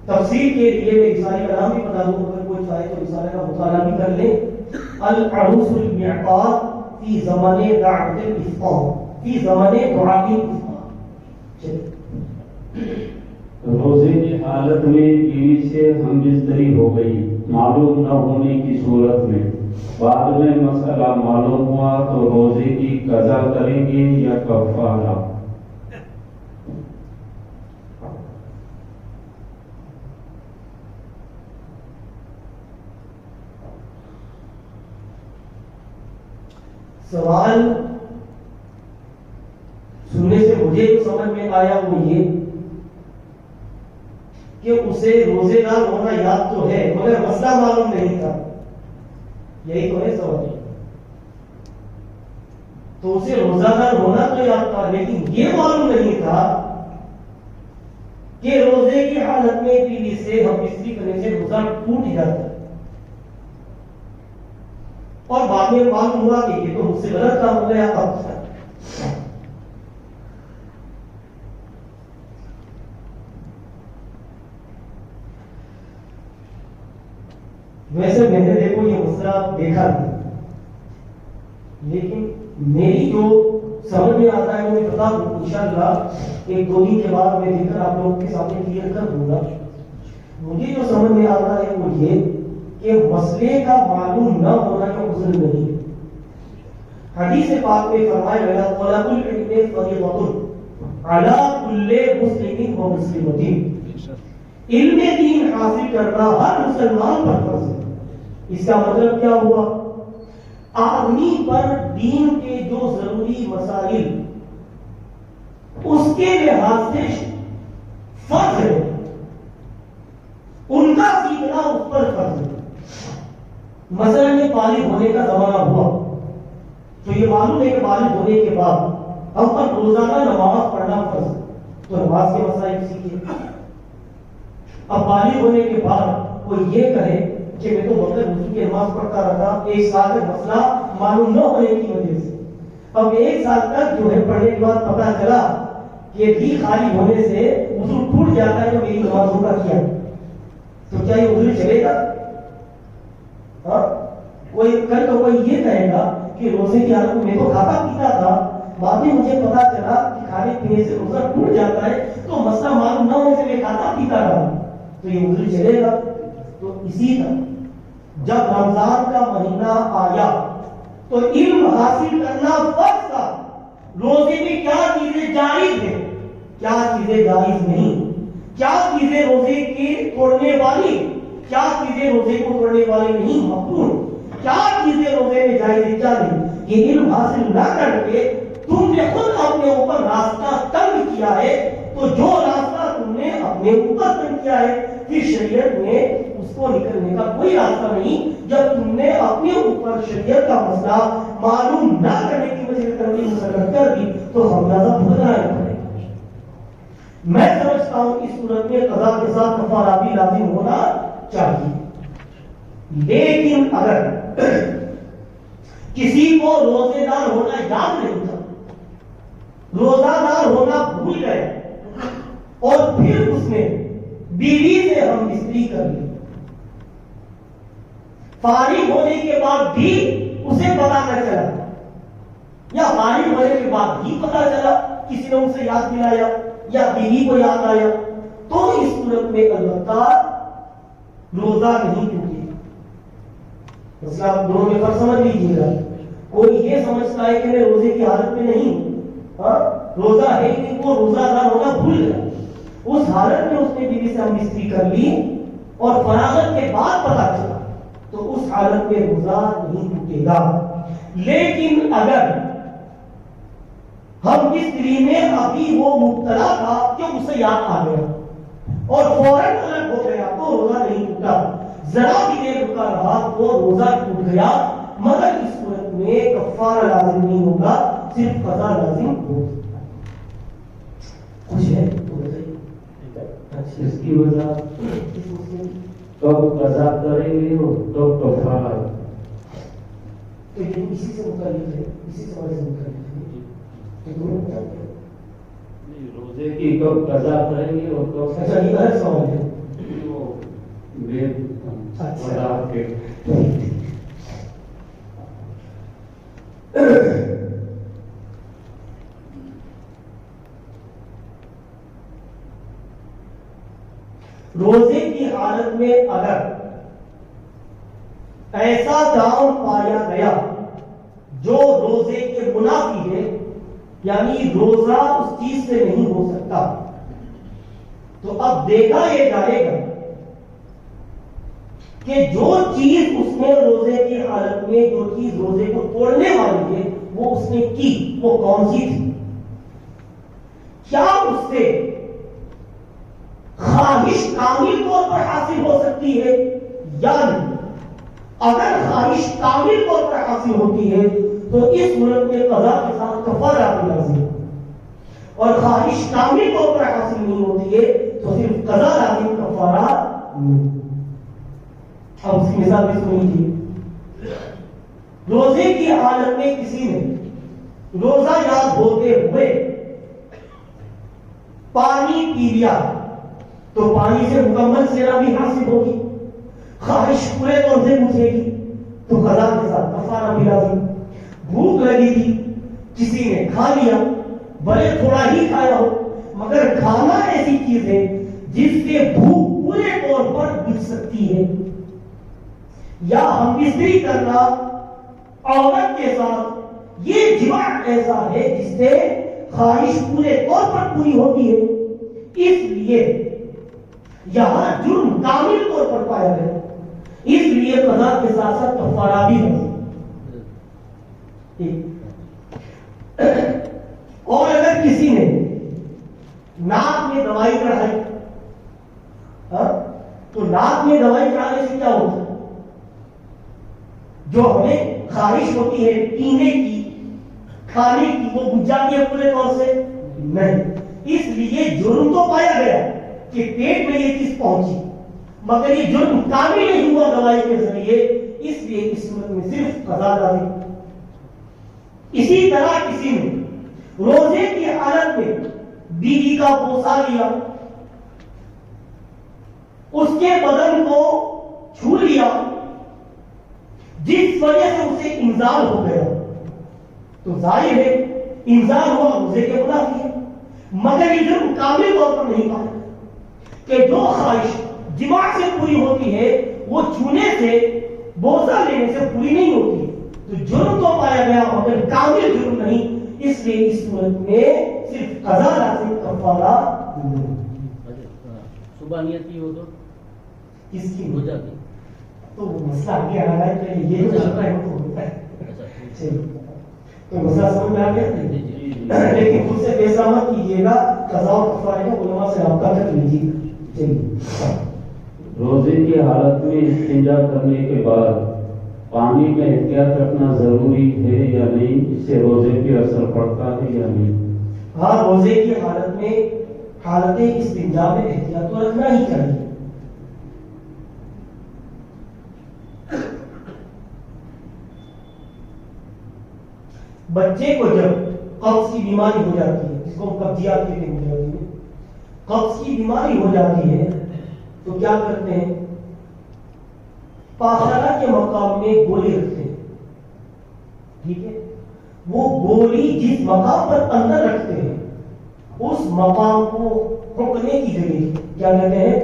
تفسیر کے لیے میں رسالے کا نام بھی بتا دوں، اگر کوئی چاہے تو رسالے کا مطالعہ بھی کر لیں. العروس المعقاد فی زمان دعوت الافطار، فی زمان دعاء الافطار. روزے کی حالت میں بیوی سے ہم بستری ہو گئی معلوم نہ ہونے کی صورت میں، بعد میں مسئلہ معلوم ہوا تو روزے کی قضا کریں گے یا کفارہ؟ سوال سننے سے مجھے جو سمجھ میں آیا وہ یہ کہ اسے روزے دار ہونا یاد تو ہے مگر مسئلہ معلوم نہیں تھا. یہی تو ہے سوال. تو اسے روزہ دار ہونا تو یاد تھا لیکن یہ معلوم نہیں تھا کہ روزے کی حالت میں بیوی سے ہم بستری کرنے سے روزہ ٹوٹ جاتا ہے. اور بعد میں معلوم ہوا کہ یہ تو مجھ سے غلط کام ہو گیا. اب ویسے میں نے دیکھو یہ مسئلہ دیکھا نہیں، لیکن میری جو سمجھ میں آتا ہے وہ میں بتا دوں انشاءاللہ ایک دو دن کے بعد میں دیکھ کر آپ لوگوں کے سامنے کلیئر کر دوں گا. مجھے جو سمجھ میں آتا ہے وہ یہ کہ مسئلے کا معلوم نہ ہونا یہ عذر نہیں ہے. حدیث پاک میں فرمایا گیا طلب العلم فریضۃ علی کل مسلم و مسلمۃ. علم دین حاصل کرنا ہر مسلمان پر فرض ہے. اس کا مطلب کیا ہوا؟ آدمی پر دین کے جو ضروری مسائل اس کے لحاظ سے فرض ہے ان کا سیکھنا اس پر فرض ہے. مثلا یہ بالغ ہونے کا زمانہ ہوا تو یہ معلوم ہے کہ بالغ ہونے کے بعد ہم پر روزانہ نماز پڑھنا فرض ہے تو نماز کے مسائل سیکھیے. اب بالغ ہونے کے بعد کوئی یہ کہے کہ میں تو بغیر وضو کی نماز پڑھتا رہا ایک سال تک مسئلہ معلوم نہ ہونے کی وجہ سے. اب ایک سال تک جو ہے پڑھنے کے بعد پتا چلا کہ بھی خالی ہونے سے وضو ٹوٹ جاتا ہے تو میری نمازوں کا کیا تو کیا یہ وضو چلے گا؟ کوئی کل کو کوئی یہ کہے گا کہ روزے کی حالت میں تو کھاتا پیتا تھا بعد میں مجھے پتا چلا کہ کھانے پینے سے روزہ ٹوٹ جاتا ہے تو مسئلہ معلوم نہ ہونے سے میں کھاتا پیتا رہا تو یہ وضو چلے گا؟ تو اسی طرح جب رمضان کا مہینہ آیا تو علم حاصل کرنا فرض تھا. روزے میں کیا چیزیں جائز ہیں کیا چیزیں جائز نہیں, کیا چیزیں روزے کے توڑنے والی کیا چیزیں روزے کو توڑنے والی نہیں, مقبول کیا چیزیں روزے میں جائز ہیں کیا نہیں. یہ علم حاصل نہ کر کے تم نے خود اپنے اوپر راستہ تنگ کیا ہے تو جو راستہ تم نے اپنے اوپر تنگ کیا ہے پھر شریعت میں اس کو نکلنے کا کوئی راستہ نہیں. جب تم نے اپنے اوپر شریعت کا مسئلہ معلوم نہ کرنے کی وجہ سے تنظیم مسلط کر دی تو خمیازہ بھگتنا پڑے گا. میں سمجھتا ہوں اس صورت میں قضا کے ساتھ کفارہ بھی لازم ہونا چاہیے. لیکن اگر کسی کو روزے دار ہونا یاد نہیں تھا, روزہ دار ہونا بھول گئے اور پھر اس نے بیوی سے ہم مستری کر لی, فارغ ہونے کے بعد بھی اسے پتا نہ چلا یا فارغ ہونے کے بعد بھی پتا چلا کسی نے اسے یاد دلایا یا بیوی کو یاد آیا تو اس صورت میں البتہ روزہ نہیں ٹوٹے. مسئلہ آپ دونوں میں فرق سمجھ لیجیے گا. کوئی یہ سمجھتا ہے کہ میں روزے کی حالت میں نہیں ہوں, روزہ ہے کہ وہ روزہ دار ہونا بھول گیا, اس حالت میں اس نے بیوی سے ہم مستری کر لی اور فراغت کے بعد پتا چلا تو اس حالت میں روزہ نہیں ٹوٹے گا. لیکن اگر ہم مستری میں ابھی وہ مبتلا تھا کہ اسے یاد آ گیا اور فوراً الگ ہو گیا تو روزہ نہیں ٹوٹا, ذرا بھی دیر رکا رہا تو روزہ ٹوٹ گیا, مگر اس صورت میں کفارہ لازم نہیں ہوگا, صرف قضا لازم ہوگا. کچھ ہے تو بتائیے. اس کی وجہ کب قضا کریں گے اور کب کفارہ, تو یہ اسی سے متعلق ہے, اسی سوال سے متعلق ہے. روزے کی کب قضا کریں گے اور کب. اچھا یہ الگ سوال ہے. روزے کی حالت میں اگر ایسا کام پایا گیا جو روزے کے منافی ہے, یعنی روزہ اس چیز سے نہیں ہو سکتا, تو اب دیکھا یہ جائے گا کہ جو چیز اس نے روزے کی حالت میں جو چیز روزے کو توڑنے والی ہے وہ اس نے کی, وہ کون سی تھی. کیا اس سے خواہش کامل طور پر حاصل ہو سکتی ہے یا نہیں؟ اگر خواہش کامل طور پر حاصل ہوتی ہے تو اس صورت میں قضا کے ساتھ کفارہ بھی لازم ہے, اور خواہش کامل طور پر حاصل نہیں ہوتی ہے تو صرف قضا لازم, کفارہ نہیں. اب اس کی مثال بھی سنیے. روزے کی حالت میں کسی نے روزہ یاد ہوتے ہوئے پانی پی لیا تو پانی سے مکمل سیرا بھی حاصل ہوگی, خواہش پورے طور سے بجھے گی تو قضا کے ساتھ کفارہ بھی لازم. بھوک لگی تھی, کسی نے کھا لیا، بھلے تھوڑا ہی کھایا ہو، مگر کھانا ایسی چیز ہے جس سے بھوک پورے طور پر بجھ سکتی ہے. یا ہم بستری کرنا عورت کے ساتھ یہ جماع ایسا ہے جس سے خواہش پورے طور پر پوری ہوتی ہے. اس لیے یہاں جرم کامل طور پر پایا گیا، اس لیے قضا کے ساتھ ساتھ کفارہ بھی ہے. اور اگر کسی نے ناک میں دوائی چڑھائی تو ناک میں دوائی چڑھانے سے کیا ہوتا ہے؟ جو ہمیں خواہش ہوتی ہے پینے کی، کھانے کی، وہ بجھ جاتی ہے پورے طور سے؟ نہیں. اس لیے جرم تو پایا گیا کہ پیٹ میں یہ چیز پہنچی، مگر یہ جرم کامل نہیں ہوا دوائی کے ذریعے، اس لیے اس صورت میں صرف قضا داری. اسی طرح کسی نے روزے کی حالت میں بیوی کا بوسہ لیا، اس کے بدن کو چھو لیا، جس وجہ سے اسے انزال ہو گیا، تو ظاہر ہے انزال ہوا روزے کے منافی ہے. مگر یہ جرم کامل طور پر نہیں پایا کہ جو خواہش جماع سے پوری ہوتی ہے وہ چھونے سے، بوسہ لینے سے پوری نہیں ہوتی. تو جرم تو پایا گیا مگر کامل جرم نہیں، اس لیے اس صورت میں صرف قضا لازم، کفارہ نہیں. صبح نیت کی ہو تو کس کی ہو جاتی؟ تو وہ مسئلہ آگے آ رہا ہے کہ یہ جو چل رہا ہے وہ ہوتا ہے. تو مسئلہ سمجھ میں آ گیا، لیکن خود سے فیصلہ مت کیجیے گا، قضا و کفارے کو علماء سے رابطہ کر لیجیے. چلیے. روزے کی حالت میں استنجا کرنے کے بعد پانی میں احتیاط رکھنا ضروری ہے یا نہیں؟ اس سے روزے پہ اثر پڑتا ہے یا نہیں؟ ہاں، روزے کی حالت میں حالت استنجا میں احتیاط تو رکھنا ہی چاہیے. بچے کو جب قبض کی بیماری ہو جاتی ہے، جس کو ہم قبضیات کہتے ہیں، قبض کی بیماری ہو جاتی ہے تو کیا کرتے ہیں؟ پاخانہ کے مقام میں گولی رکھتے ہیں. ٹھیک ہے، وہ گولی جس مقام پر اندر رکھتے ہیں اس مقام کو رکنے کی جگہ کیا کہتے ہیں؟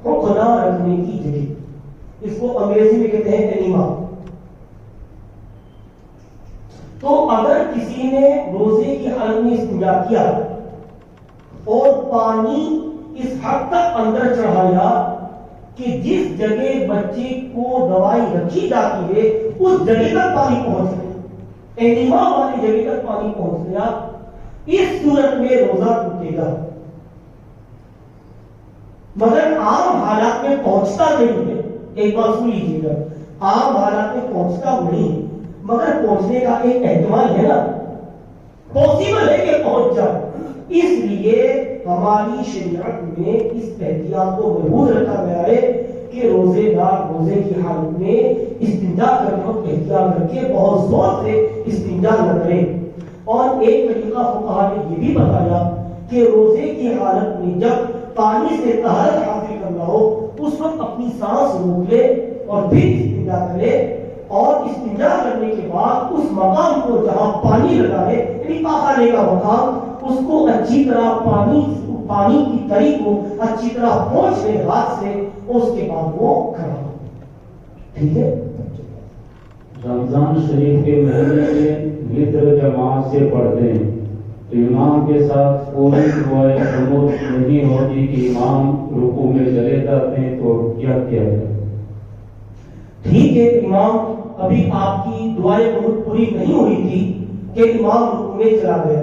رکنا رکھنے کی جگہ. اس کو انگریزی میں کہتے ہیں انیما. تو اگر کسی نے روزے کی حالت میں استنجا کیا اور پانی اس حد تک اندر چڑھایا کہ جس جگہ بچے کو دوائی رکھی جاتی ہے اس جگہ تک پانی پہنچ گیا، انیما والی جگہ تک پانی پہنچ گیا، اس صورت میں روزہ ٹوٹے گا. مگر عام حالات میں پہنچتا نہیں ہے. ایک بات سن لیجیے گا، عام حالات میں پہنچتا نہیں، مگر پہنچنے کا ایک احتمال ہے نا، پاسبل ہے کہ پہنچ جائے. اس لیے ہماری شریعت میں اس احتیاط کو محفوظ رکھا گیا ہے کہ روزے دار روزے کی حالت میں استنجا کرنے وقت احتیاط رکھے، بہت زور سے استنجا نہ کرے. اور ایک طریقہ فقہا نے یہ بھی بتایا کہ روزے کی حالت میں جب پانی سے طہارت حاصل کرنا ہو اس وقت اپنی سانس روک لے اور پھر استنجا کرے، اور استنجا کرنے کے بعد اس مقام کو جہاں پانی لگا ہے، یعنی پاخانے کا مقام، اس کو اچھی طرح پانی کی تری کو اچھی طرح پہنچ لے ہاتھ سے، اس کے بعد وہ کھڑا ہو. ٹھیک ہے. رمضان شریف کے مہینے میں وتر جماعت سے پڑھتے ہیں تو امام کے ساتھ پوری دعائیں قنوت نہیں ہوتی کہ امام رکوع میں چلے جاتے ہیں، تو کیا کیا جائے؟ ٹھیک ہے، امام ابھی آپ کی دعائیں قنوت پوری نہیں ہوئی تھی کہ امام رکوع میں چلا گیا.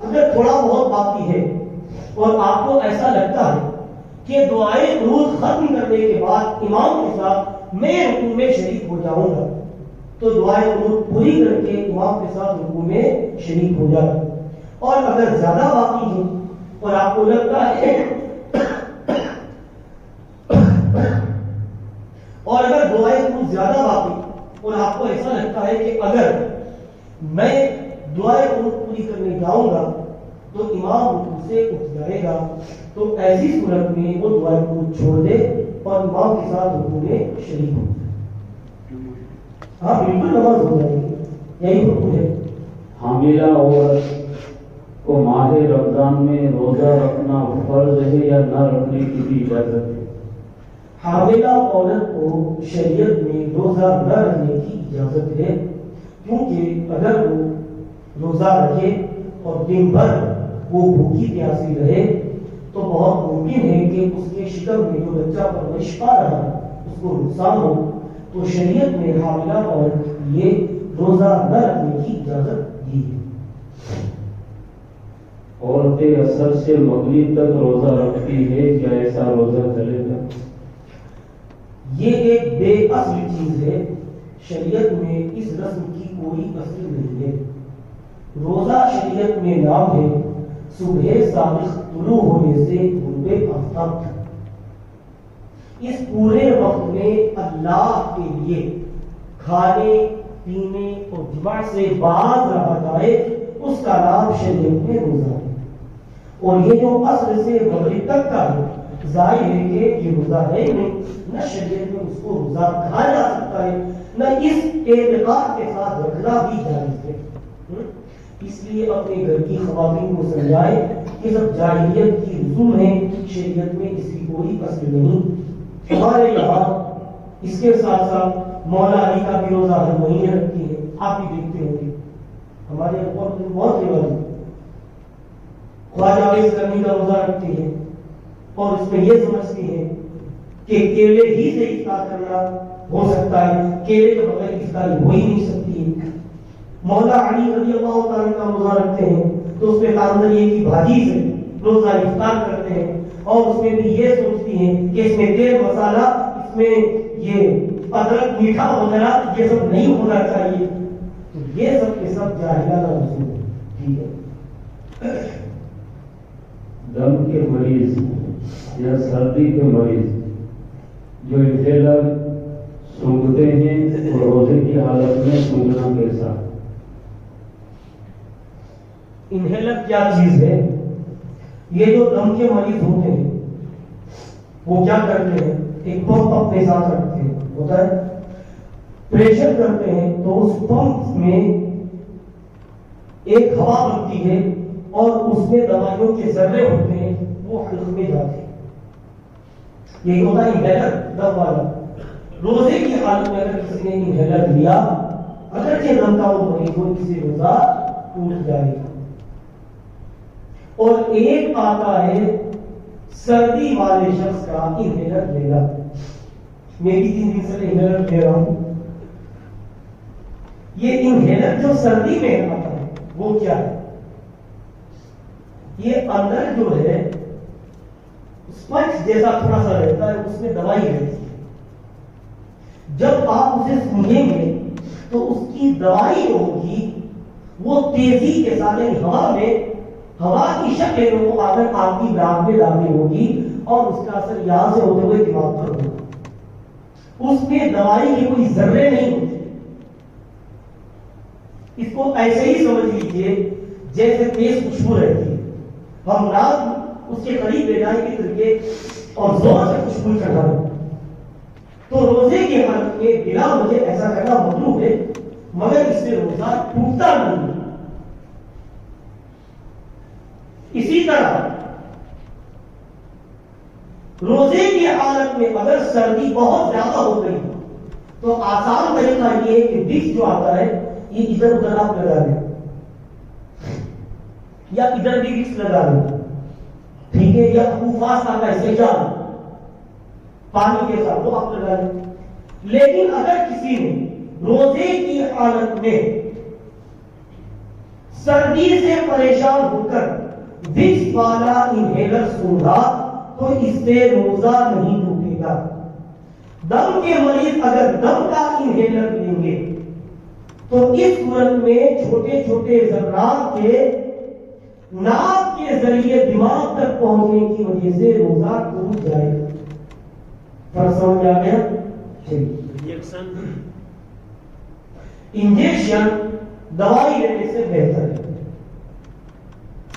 اگر تھوڑا بہت باقی ہے اور آپ کو ایسا لگتا ہے کہ دعائیں قنوت ختم کرنے کے بعد امام کے ساتھ میں رکوع میں شریک ہو جاؤں گا، تو دعائیں قنوت پوری کر کے امام کے ساتھ رکوع میں شریک ہو جائے. اور اگر زیادہ باقی ہے اور آپ کو لگتا ہے اور اگر دعائیں قنوت زیادہ باقی اور آپ کو ایسا لگتا ہے کہ اگر میں دعائیں قنوت پوری کرنے جاؤں گا تو امام رکوع سے اٹھ جائے گا، تو ایسی صورت میں وہ دعائیں قنوت چھوڑ دے اور امام کے ساتھ رکوع میں شریک ہو. ہاں بالکل نماز ہو جائے گی، یہی حکم ہے. حاملہ عورت کو ماہ رمضان میں روزہ رکھنا فرض ہے یا نہ رکھنے کی بھی اجازت ہے؟ حاملہ عورت کو شریعت میں روزہ نہ رکھنے کی اجازت ہے، کیونکہ اگر وہ روزہ رکھے اور دن بھر وہ بھوکی پیاسی رہے تو بہت ممکن ہے کہ اس کے شکم میں جو بچہ پرورش پا رہا ہے اس کو نقصان ہو، تو شریعت نے حاملہ عورت کے لیے روزہ نہ رکھنے کی اجازت دی ہے۔ عورتیں عصر سے مغرب تک روزہ رکھتی ہے، کیا ایسا روزہ چلے گا؟ یہ ایک بے اصل چیز ہے، شریعت میں اس رسم کی کوئی اصل نہیں ہے۔ روزہ شریعت میں نام ہے صبح صادق طلوع ہونے سے غروب آفتاب تک، اس پورے وقت میں اللہ کے لیے کھانے پینے اور جماع سے باز رہا جائے اس کا نام شریعت میں روزہ ہے۔ اور یہ جو عصر سے مغرب تک کا ہے، ظاہر ہے کہ یہ روزہ ہے ہی نہیں، نہ شریعت میں اس کو روزہ کہا جا سکتا ہے، نہ اس اعتقاد کے ساتھ رکھنا بھی جائز ہے۔ اس لیے اپنے گھر کی خواتین کو سمجھائے کہ سب جاہلیت کی رسوم ہے، شریعت میں اس کی کوئی اصل نہیں۔ ہمارے یہاں اس کے ساتھ ساتھ مولا علی کا بھی روزہ ہر مہینے رکھتی ہے، آپ بھی دیکھتے ہوں گے، ہمارے یہاں بہت رواج ہے۔ خواجہ عویس کرنی کا روزہ رکھتی ہے اور اس میں یہ سمجھتی ہے کہ کیلے ہی سے افطار کرنا ہو سکتا ہے، کیلے کے بغیر افطاری ہو ہی نہیں سکتی ہے۔ مولا علی رضی اللہ تعالیٰ کا روزہ رکھتے ہیں تو اس میں کاندریے کی بھاجی سے روزہ افطار کرتے ہیں، اور اس میں بھی یہ سوچتی ہیں کہ اس میں تیل مسالہ، اس میں یہ ادرک میٹھا وغیرہ یہ سب نہیں ہونا چاہیے۔ تو یہ سب کے سب جاہلانہ رسوم ہے۔ ٹھیک ہے، دم کے مریض یا سردی کے مریض جو انہیلر سونگھتے ہیں اور روزے کی حالت میں سونگھنا کیسا؟ انہیلر کیا چیز ہے؟ یہ جو دم کے مریض ہوتے ہیں وہ کیا کرتے ہیں، ایک پمپ اپنے ساتھ رکھتے ہیں، ہوتا ہے پریشر کرتے ہیں تو اس پمپ میں ایک ہوا بنتی ہے اور اس میں دوائیوں کے ذرے ہوتے ہیں، وہ حلق میں جاتے ہیں۔ یہی ہوتا ہے انہیلر دم والا۔ روزے کی حالت میں اگر کسی نے انہیلر لیا، اگرچہ دم کا وہ مریض ہو، کسی روزہ ٹوٹ جائے گا۔ اور ایک آتا ہے سردی والے شخص کا انہیلر لینا، میں بھی 3 دن سے انہیلر لے رہا ہوں۔ یہ انہیلر جو سردی میں آتا ہے وہ کیا ہے؟ یہ اندر جو ہے اسپنج جیسا تھوڑا سا رہتا ہے، اس میں دوائی رہتی ہے۔ جب آپ اسے سونگھیں گے تو اس کی دوائی جو ہوگی وہ تیزی کے ساتھ ہوا میں، ہوا کی شکل میں وہ آگر آپ کی ناک میں داخل ہوگی اور اس کا اثر یہاں سے ہوتے ہوئے دماغ پر ہوگا۔ اس میں دوائی کے کوئی ذرے نہیں ہوتے۔ اس کو ایسے ہی سمجھ لیجیے جیسے تیز خوشبو رہتی ہے، ہم ناک اس کے قریب لے جائیں گے کے اور زور سے خوشبو چڑھائیں، تو روزے کی حالت میں بلا وجہ ایسا کرنا مطلوب ہے، مگر اس سے روزہ ٹوٹتا نہیں۔ اسی طرح روزے کی حالت میں اگر سردی بہت زیادہ ہو گئی تو آسان طریقہ یہ ہے کہ وکس جو آتا ہے یہ ادھر ادھر آپ لگا دیں، یا ادھر بھی وکس لگا دیں، ٹھیک ہے، یا فاس کا استعمال پانی کے ساتھ وہ آپ لگا دیں۔ لیکن اگر کسی نے روزے کی حالت میں سردی سے پریشان ہو کر وکس والا انہیلر سونگھا تو اس سے روزہ نہیں ٹوٹے گا۔ دم کے مریض اگر دم کا انہیلر لیں گے تو اس صورت میں چھوٹے چھوٹے ذرات کے ناک کے ذریعے دماغ تک پہنچنے کی وجہ سے روزہ ٹوٹ جائے گا۔ فرق سمجھ آ گیا؟ انجیکشن دوائی لینے سے بہتر ہے۔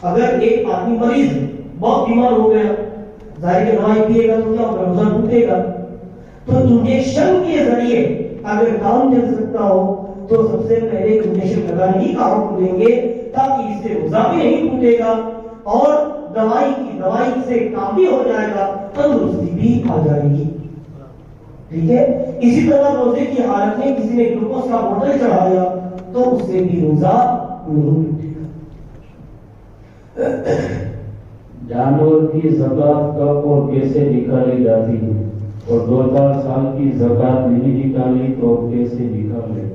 اگر ایک آدمی مریض ہے، بہت بیمار ہو گیا، ظاہر ہے دوائی پیے گا تو کیا ہوگا، روزہ ٹوٹے گا۔ تو انجیکشن کے ذریعے اگر کام چل سکتا ہو تو سب سے پہلے انجیکشن لگانے ہی کام کریں گے تاکہ اس سے روزہ بھی نہیں ٹوٹے گا اور دوائی سے کام بھی ہو جائے گا، تندرستی بھی آ جائے گی. ٹھیک ہے. اسی طرح روزے کی حالت میں کسی نے گلوکوز کا بوتل چڑھایا تو اس سے بھی روزہ نہیں ٹوٹے گا. جانور کی زکات کب اور کیسے نکالی جاتی ہے اور 2-4 سال کی زکات نہیں نکالی تو کیسے نکالے؟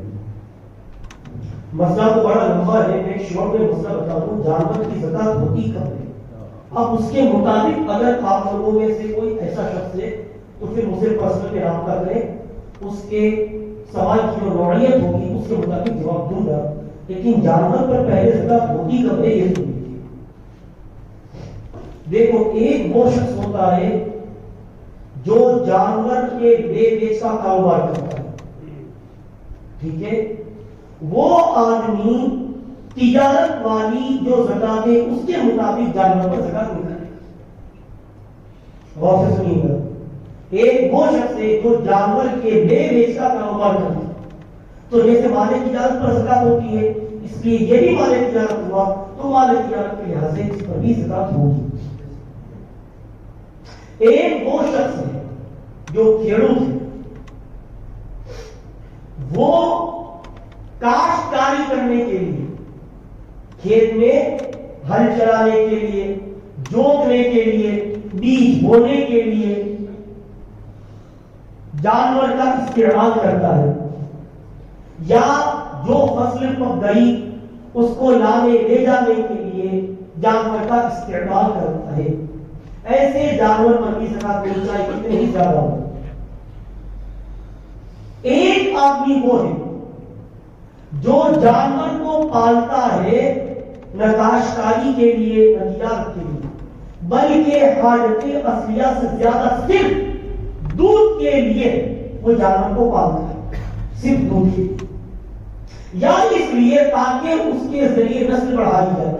مسئلہ تو بڑا لمبا ہے، میں ایک شارٹ میں مسئلہ بتا دوں. جانور کی زکات ہوتی کب ہے؟ اب اس کے مطابق اگر آپ لوگوں میں سے کوئی ایسا شخص ہے تو پھر مجھ سے پرسنل پہ رابطہ کریں، اس کے سوال کی جو نوعیت ہوگی اس کے مطابق جواب دوں گا. لیکن جانور پر پہلے زکات ہوتی کب ہے یہ سن لیجیے. دیکھو، ایک وہ شخص ہوتا ہے جو جانور کے لے بیچ کا کاروبار کرتا ہے. ٹھیک ہے. وہ آدمی تجارت والی جو زکات ہے اس کے مطابق جانور پر زکات نکالے. غور سے سنیے گا. ایک وہ شخص ہے جو جانور کے لے بیچ کا کاروبار کرتا ہے، تو جیسے مال تجارت پر زکات ہوتی ہے، اس لیے یہ بھی مال تجارت ہوا تو مال تجارت کے لحاظ سے اس پر بھی زکات ہوگی. ایک وہ شخص ہے جو کھیڑوت ہے، وہ کاشتکاری کرنے کے لیے، کھیت میں ہل چلانے کے لیے، جوتنے کے لیے، بیج بونے کے لیے جانور کا استعمال کرتا ہے، یا جو فصل پک گئی اس کو لانے لے جانے کے لیے جانور کا استعمال کرتا ہے، ایسے جانور پر بھی زکات نہیں چاہیے کتنے ہی زیادہ ہو. ایک آدمی وہ ہے جو جانور کو پالتا ہے نہ کاشتکاری کے لیے نہ تجارت کے لیے، بلکہ حاجت اصلیہ سے زیادہ صرف دودھ کے لیے وہ جانور کو پالتا ہے، صرف دودھ کے لیے، یا اس لیے تاکہ اس کے ذریعے نسل بڑھائی جائے،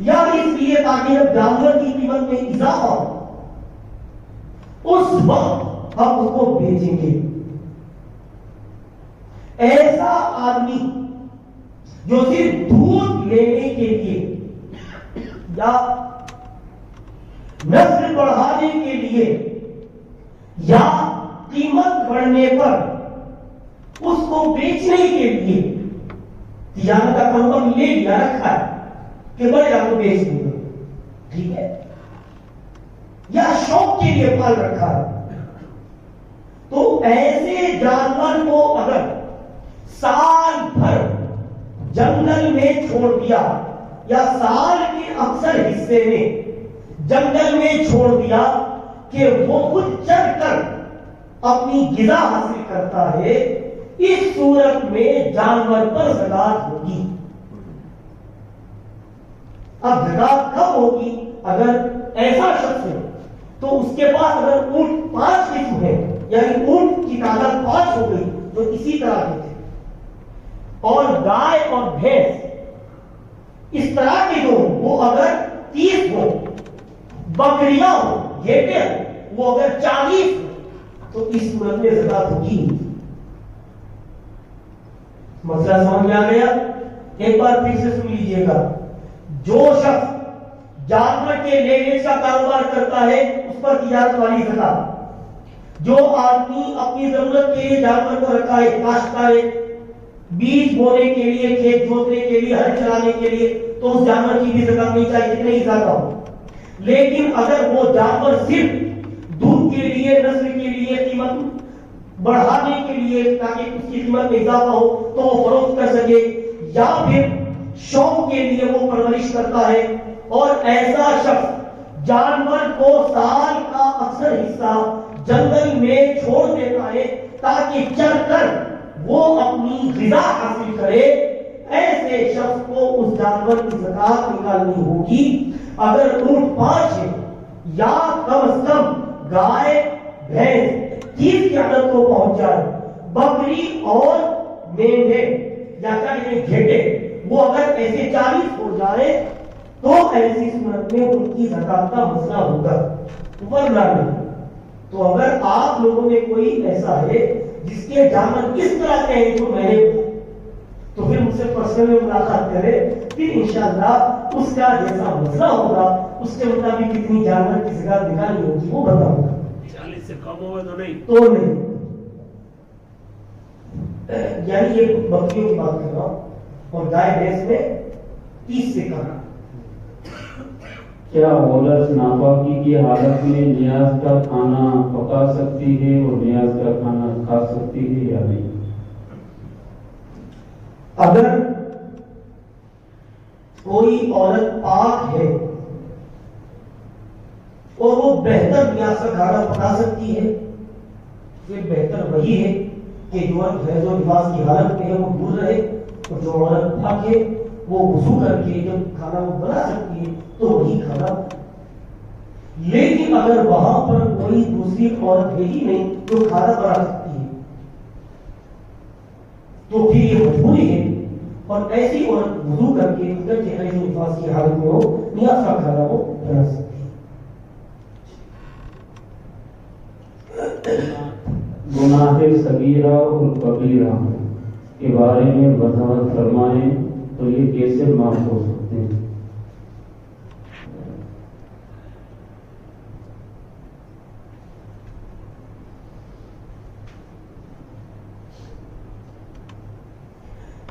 یا اس لیے تاکہ جب جانور کی قیمت میں اضافہ ہو اس وقت ہم اس کو بیچیں گے. ایسا آدمی جو صرف دودھ لینے کے لیے یا نسل بڑھانے کے لیے یا قیمت بڑھنے پر اس کو بیچنے کے لیے تجارت کا کاروبار لے لیا رکھا ہے کہ بڑے آپ کو بیچ دوں گا، ٹھیک ہے، یا شوق کے لیے پال رکھا ہے، تو ایسے جانور کو اگر سال بھر جنگل میں چھوڑ دیا یا سال کے اکثر حصے میں جنگل میں چھوڑ دیا کہ وہ خود چل کر اپنی غذا حاصل کرتا ہے، اس صورت میں جانور پر زکات ہوگی. اب زکات کب ہوگی؟ اگر ایسا شخص ہے تو اس کے پاس اگر اونٹ 5 قسم ہے، یعنی اونٹ کی تعداد 5 ہو گئی جو اسی طرح کے تھے، اور گائے اور بھینس اس طرح کے جو وہ اگر 30 ہو، بکریاں ہو، گھیٹے ہو وہ اگر 40 ہو تو اس صورت میں زکات ہوگی. مسئلہ سمجھ میں آ گیا؟ ایک بار پھر سے سن لیجیے گا. جو شخص جانور کے لے بیچ کا کاروبار کرتا ہے اس پر تجارت والی زکات، جو آدمی اپنی ضرورت کے لیے جانور کو رکھا ہے، کاشتکار ہے، بیج بونے کے لیے، کھیت جوتنے کے لیے، ہل چلانے کے لیے، تو اس جانور کی بھی زکات نہیں چاہیے جتنے ہی زیادہ ہو. لیکن اگر وہ جانور صرف دودھ کے لیے، نسل کے لیے، قیمت بڑھانے کے لیے تاکہ اس کی قیمت میں اضافہ ہو تو وہ فروخت کر سکے، یا پھر شوق کے لیے وہ پرورش کرتا ہے، اور ایسا شخص جانور کو سال کا اکثر حصہ جنگل میں چھوڑ دیتا ہے تاکہ چل کر وہ اپنی غذا حاصل کرے، ایسے شخص کو اس جانور کی زکات نکالنی ہوگی. اگر اونٹ 5 ہے یا کم از کم گائے بھینس 30 کی عدد کو پہنچ جائے، بکری اور مینڈے یا کیا کہتے ہیں گھیٹے وہ اگر ایسے 40 ہو جائے تو ایسی صورت میں ان کی زکات کا مسئلہ ہوگا، ورنہ نہیں. تو اگر آپ لوگوں میں کوئی ایسا ہے جس کے جانور کس طرح کے ہیں جو میں نے مسئلے میں ملاقات کرے، پھر انشاءاللہ اس کا جیسا مسئلہ ہوگا اس کے مطابق کتنی جانور کی زکات نکالنی ہوگی وہ بتاؤں گا. 40 سے کم ہوگا تو نہیں. تو نہیں، یعنی یہ بکریوں کی بات کر رہا ہوں، اور گائے بھینس میں 30 سے کم. کیا عورت ناپاکی کی حالت میں نیاز کا کھانا پکا سکتی ہے اور نیاز کا کھانا کھا سکتی ہے یا نہیں؟ اگر کوئی عورت پاک ہے اور وہ بہتر نیاز کا کھانا پکا سکتی ہے، پھر بہتر وہی ہے کہ جو عورت حیض و نفاس کی حالت میں ہے وہ دور رہے، اور جو عورت پاک ہے وہ وضو کر کے جب کھانا وہ بنا سکتی ہے تو وہی کھانا. لیکن اگر وہاں پر کوئی دوسری عورت ہے ہی نہیں جو کھانا بنا سکتی ہے تو پھر یہ مجبوری ہے، اور ایسی عورت وضو کر کے اگرچہ حیض و نفاس کی حالت میں ہو نیاز کا کھانا وہ بنا سکتی ہے. گناہ صغیرہ اور کبیرہ کے بارے میں وضاحت فرمائیں تو یہ کیسے معاف ہو سکتے ہیں؟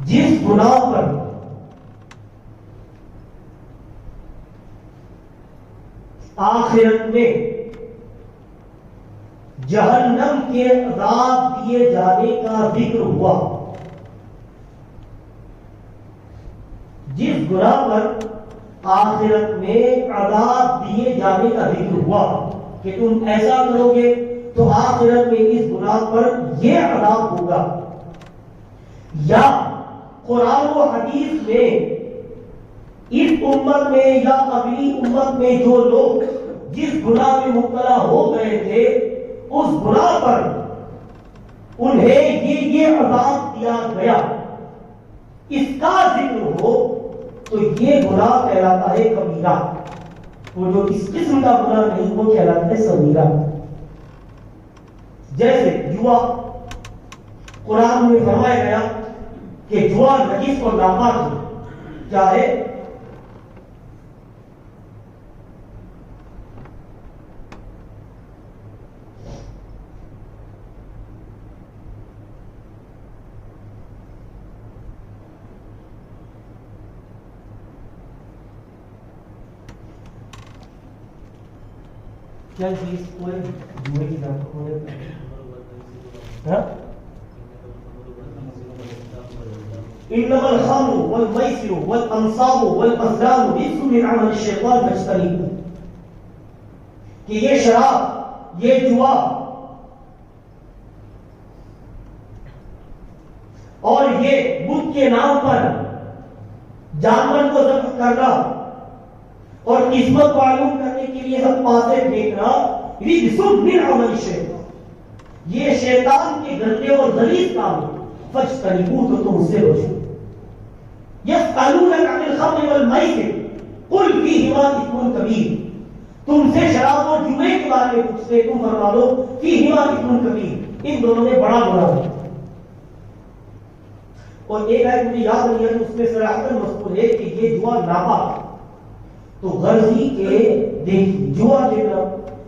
جس گناہ پر آخرت میں جہنم کے عذاب دیے جانے کا ذکر ہوا، جس گناہ پر آخرت میں عذاب دیے جانے کا ذکر ہوا کہ تم ایسا کرو گے تو آخرت میں اس گناہ پر یہ عذاب ہوگا، یا قرآن و حدیث میں اس امت میں یا اگلی امت میں جو لوگ جس گناہ میں مبتلا ہو گئے تھے اس گناہ پر انہیں یہ عذاب دیا گیا، اس کا ذکر ہو تو یہ گناہ کہلاتا ہے کبیرہ، اور جو اس قسم کا گناہ نہیں وہ کہلاتا ہے صغیرہ. جیسے جوا، قرآن میں فرمایا گیا کہ جوا نجس اور ناپاک ہے، کیا ہے؟ کیا چیز کوئی جوئے کی ذات کو انما الخمر والمیسر والانصاب والازلام رجس من عمل الشیطان فاجتنبوه، کہ یہ شراب، یہ جوا اور یہ بت کے نام پر جانور کو ذبح کرنا اور قسمت معلوم کرنے کے لیے سب پاسے پھینکنا رجس من عمل الشیطان، یہ شیطان کے گندے اور غلیظ کام ہے. فاجتنبوه، تو تم اس سے بچو. یسألونک عن الخمر والمیسر قل فیہما اثم کبیر، تم سے شراب اور جوئے کے بارے میں پوچھتے، تم فرما دو فیہما اثم کبیر، ان دونوں میں بڑا گناہ ہے. اور ایک آیت مجھے یاد نہیں ہے اس میں صراحتاً مذکور ہے کہ یہ جوا ناپاک ہے. تو غرضی کے دیکھیے جوا جتنا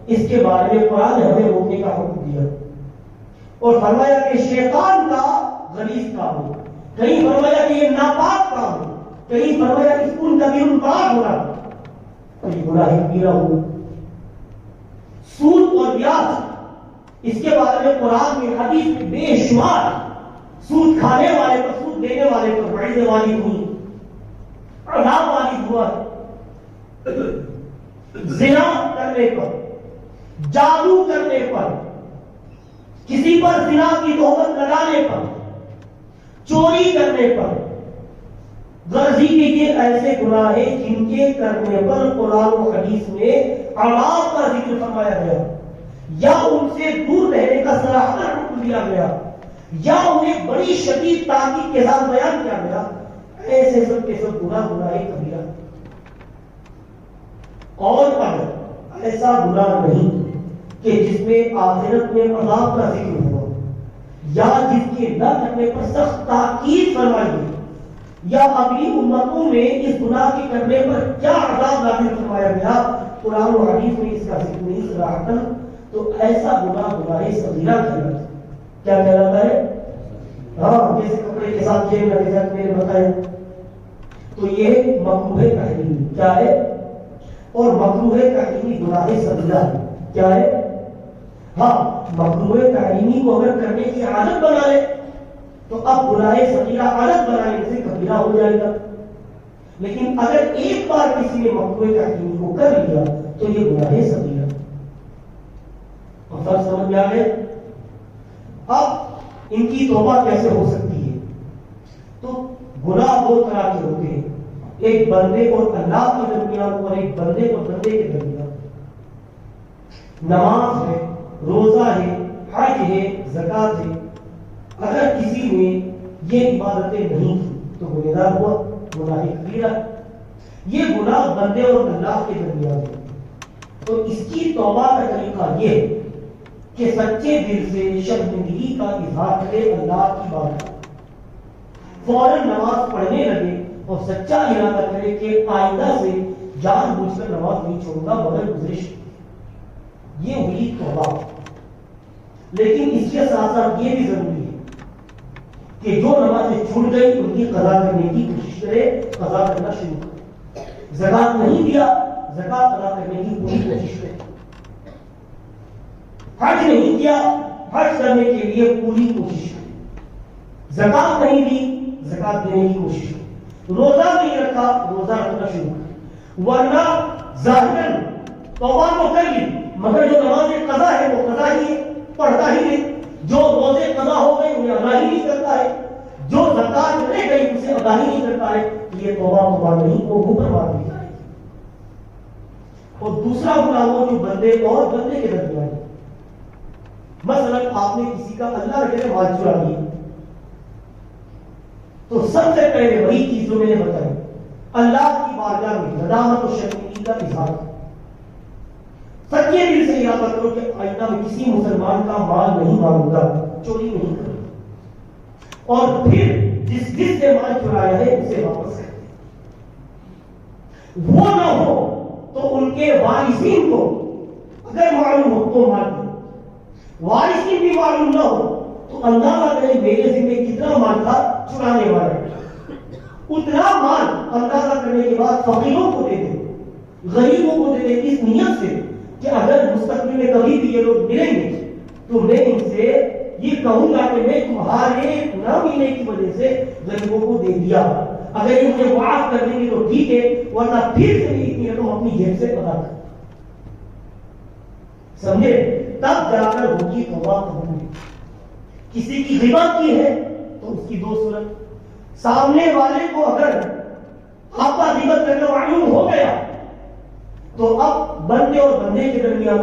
اس کے بارے میں قرآن نے ہمیں روکنے کا حکم دیا اور فرمایا کہ شیطان کا غلیظ کام ہے، کہیں فرمایا کہ یہ ناپاک کام ہے، کہیں فرمایا کہ ان کا بھی ان پاک ہونا، تو یہ گناہ کبیرہ ہوا. سود اور بیاج، اس کے بارے میں قرآن میں حدیث میں بے شمار سود کھانے والے پر، سود دینے والے پر وعید والی ہوئی، عذاب والی ہوا ہے. زنا کرنے پر، جادو کرنے پر، کسی پر زنا کی تہمت لگانے پر، چوری کرنے پر، غرضی کے یہ ایسے گناہ ہیں جن کے کرنے پر قرآن و حدیث میں عذاب کا ذکر فرمایا گیا، یا ان سے دور رہنے کا صراحتاً حکم دیا گیا، یا انہیں بڑی شدید تاکید کے ساتھ بیان کیا گیا. ایسے سب کے سب گناہ ہے کبیرہ. اور اگر ایسا گناہ نہیں کہ جس میں آخرت میں عذاب کا ذکر ہوا یا جس کے نہ کرنے پر سخت تاکید فرمائی گئی یا اگلی امتوں میں اس گناہ کے کرنے پر کیا عذاب نازل فرمایا گیا، قرآن و حدیث میں اس کا ذکر نہیں صراحتاً، تو ایسا گناہ گناہ صغیرہ کہلاتا ہے۔ کیا کہلاتا ہے؟ ہاں، جیسے کپڑے کے ساتھ جیب لگے جاتے میں نے بتایا، تو یہ مکروہ تحریمی کیا ہے؟ اور مکروہ تحریمی گناہ صغیرہ ہے۔ کیا ہے؟ ہاں، مکروہ تحریمی کو اگر کرنے کی عادت بنا لے تو اب گناہ صغیرہ عادت بنانے سے کبیرہ ہو جائے گا، لیکن اگر ایک بار کسی نے مکروہ تحریمی کو کر لیا تو یہ گناہ صغیرہ۔ اور فرق سمجھ میں آ گئے؟ اب ان کی توبہ کیسے ہو سکتی ہے؟ تو گناہ دو طرح کے ہوتے ہیں، ایک بندے اور اللہ کے درمیان اور ایک بندے اور بندے کے درمیان۔ نماز ہے، روزہ ہے، حج ہے، زکوٰۃ ہے، اگر کسی نے یہ عبادتیں نہیں کی تو گنہگار ہوا، گناہ کبیرہ۔ یہ گناہ بندے اور اللہ کے درمیان ہے، تو اس کی توبہ کا طریقہ یہ ہے کہ سچے دل سے شرمندگی کا اظہار کرے اللہ کی بات، فوراً نماز پڑھنے لگے اور سچا ارادہ کرے کہ آئندہ سے جان بوجھ کر نماز نہیں چھوڑوں گا مگر گزرش۔ یہ ہوئی توبہ۔ لیکن اس کے ساتھ ساتھ یہ بھی ضروری ہے کہ جو نمازیں چھوٹ گئی ان کی قضا کرنے کی کوشش کرے، قضا کرنا شروع کرے۔ زکوٰۃ نہیں دیا، زکوٰۃ ادا کرنے کی پوری کوشش کرے۔ حج نہیں کیا، حج کرنے کے لیے پوری کوشش کرے۔ زکوٰۃ نہیں دی، زکوٰۃ دینے کی کوشش کرے۔ روزہ نہیں رکھا، روزہ رکھنا شروع کرے۔ ورنہ ظاہراً توبہ تو کر لی مگر جو نماز قضا ہے وہ قضا ہی ہے، پڑھتا ہی نہیں۔ جو روزے قضا ہو گئے انہیں ادا ہی نہیں کرتا ہے، جو زکوٰۃ لے گئی اسے ادا ہی نہیں کرتا ہے، یہ توبہ نہیں، وہ اوپر مار دی جائے گی۔ اور دوسرا گناہ وہ جو بندے اور بندے کے درمیان ہے۔ مثلا آپ نے کسی کا اللہ کے مال چرا لیا، تو سب سے پہلے وہی چیز جو میں نے بتائی، اللہ کی بارگاہ میں ندامت و شرمندگی کا اظہار، سچے دل سے ارادہ کرو کہ آئندہ میں کسی مسلمان کا مال نہیں مانگوں گا، چوری نہیں کروں گا، اور پھر جس سے مال چرایا ہے اسے واپس کر دیں۔ وہ نہ ہو تو ان کے وارثین کو اگر معلوم ہو تو مال دیں، وارثین بھی معلوم نہ ہو تو اندازہ کریں میرے ذمہ کتنا مال تھا چرانے والا، اتنا مال اندازہ کرنے کے بعد فقیروں کو دے دیں، غریبوں کو دے دیں، اس نیت سے کہ اگر مستقبل میں کبھی بھی یہ لوگ ملیں گے تو میں ان سے یہ کہوں گا کہ میں تمہارے نہ ملنے کی وجہ سے غریبوں کو دے دیا، اگر یہ مجھے معاف کر دیں گے تو ٹھیک ہے، ورنہ پھر سے اتنی رقم اپنی جیب سے ادا کر، سمجھے؟ تب جا کر ان کی توبہ قبول ہے۔ کسی کی غیبت کی ہے تو اس کی دو صورت، سامنے والے کو اگر آپ کا غیبت کرنا معلوم ہو گیا تو اب بندے اور بندے کے درمیان،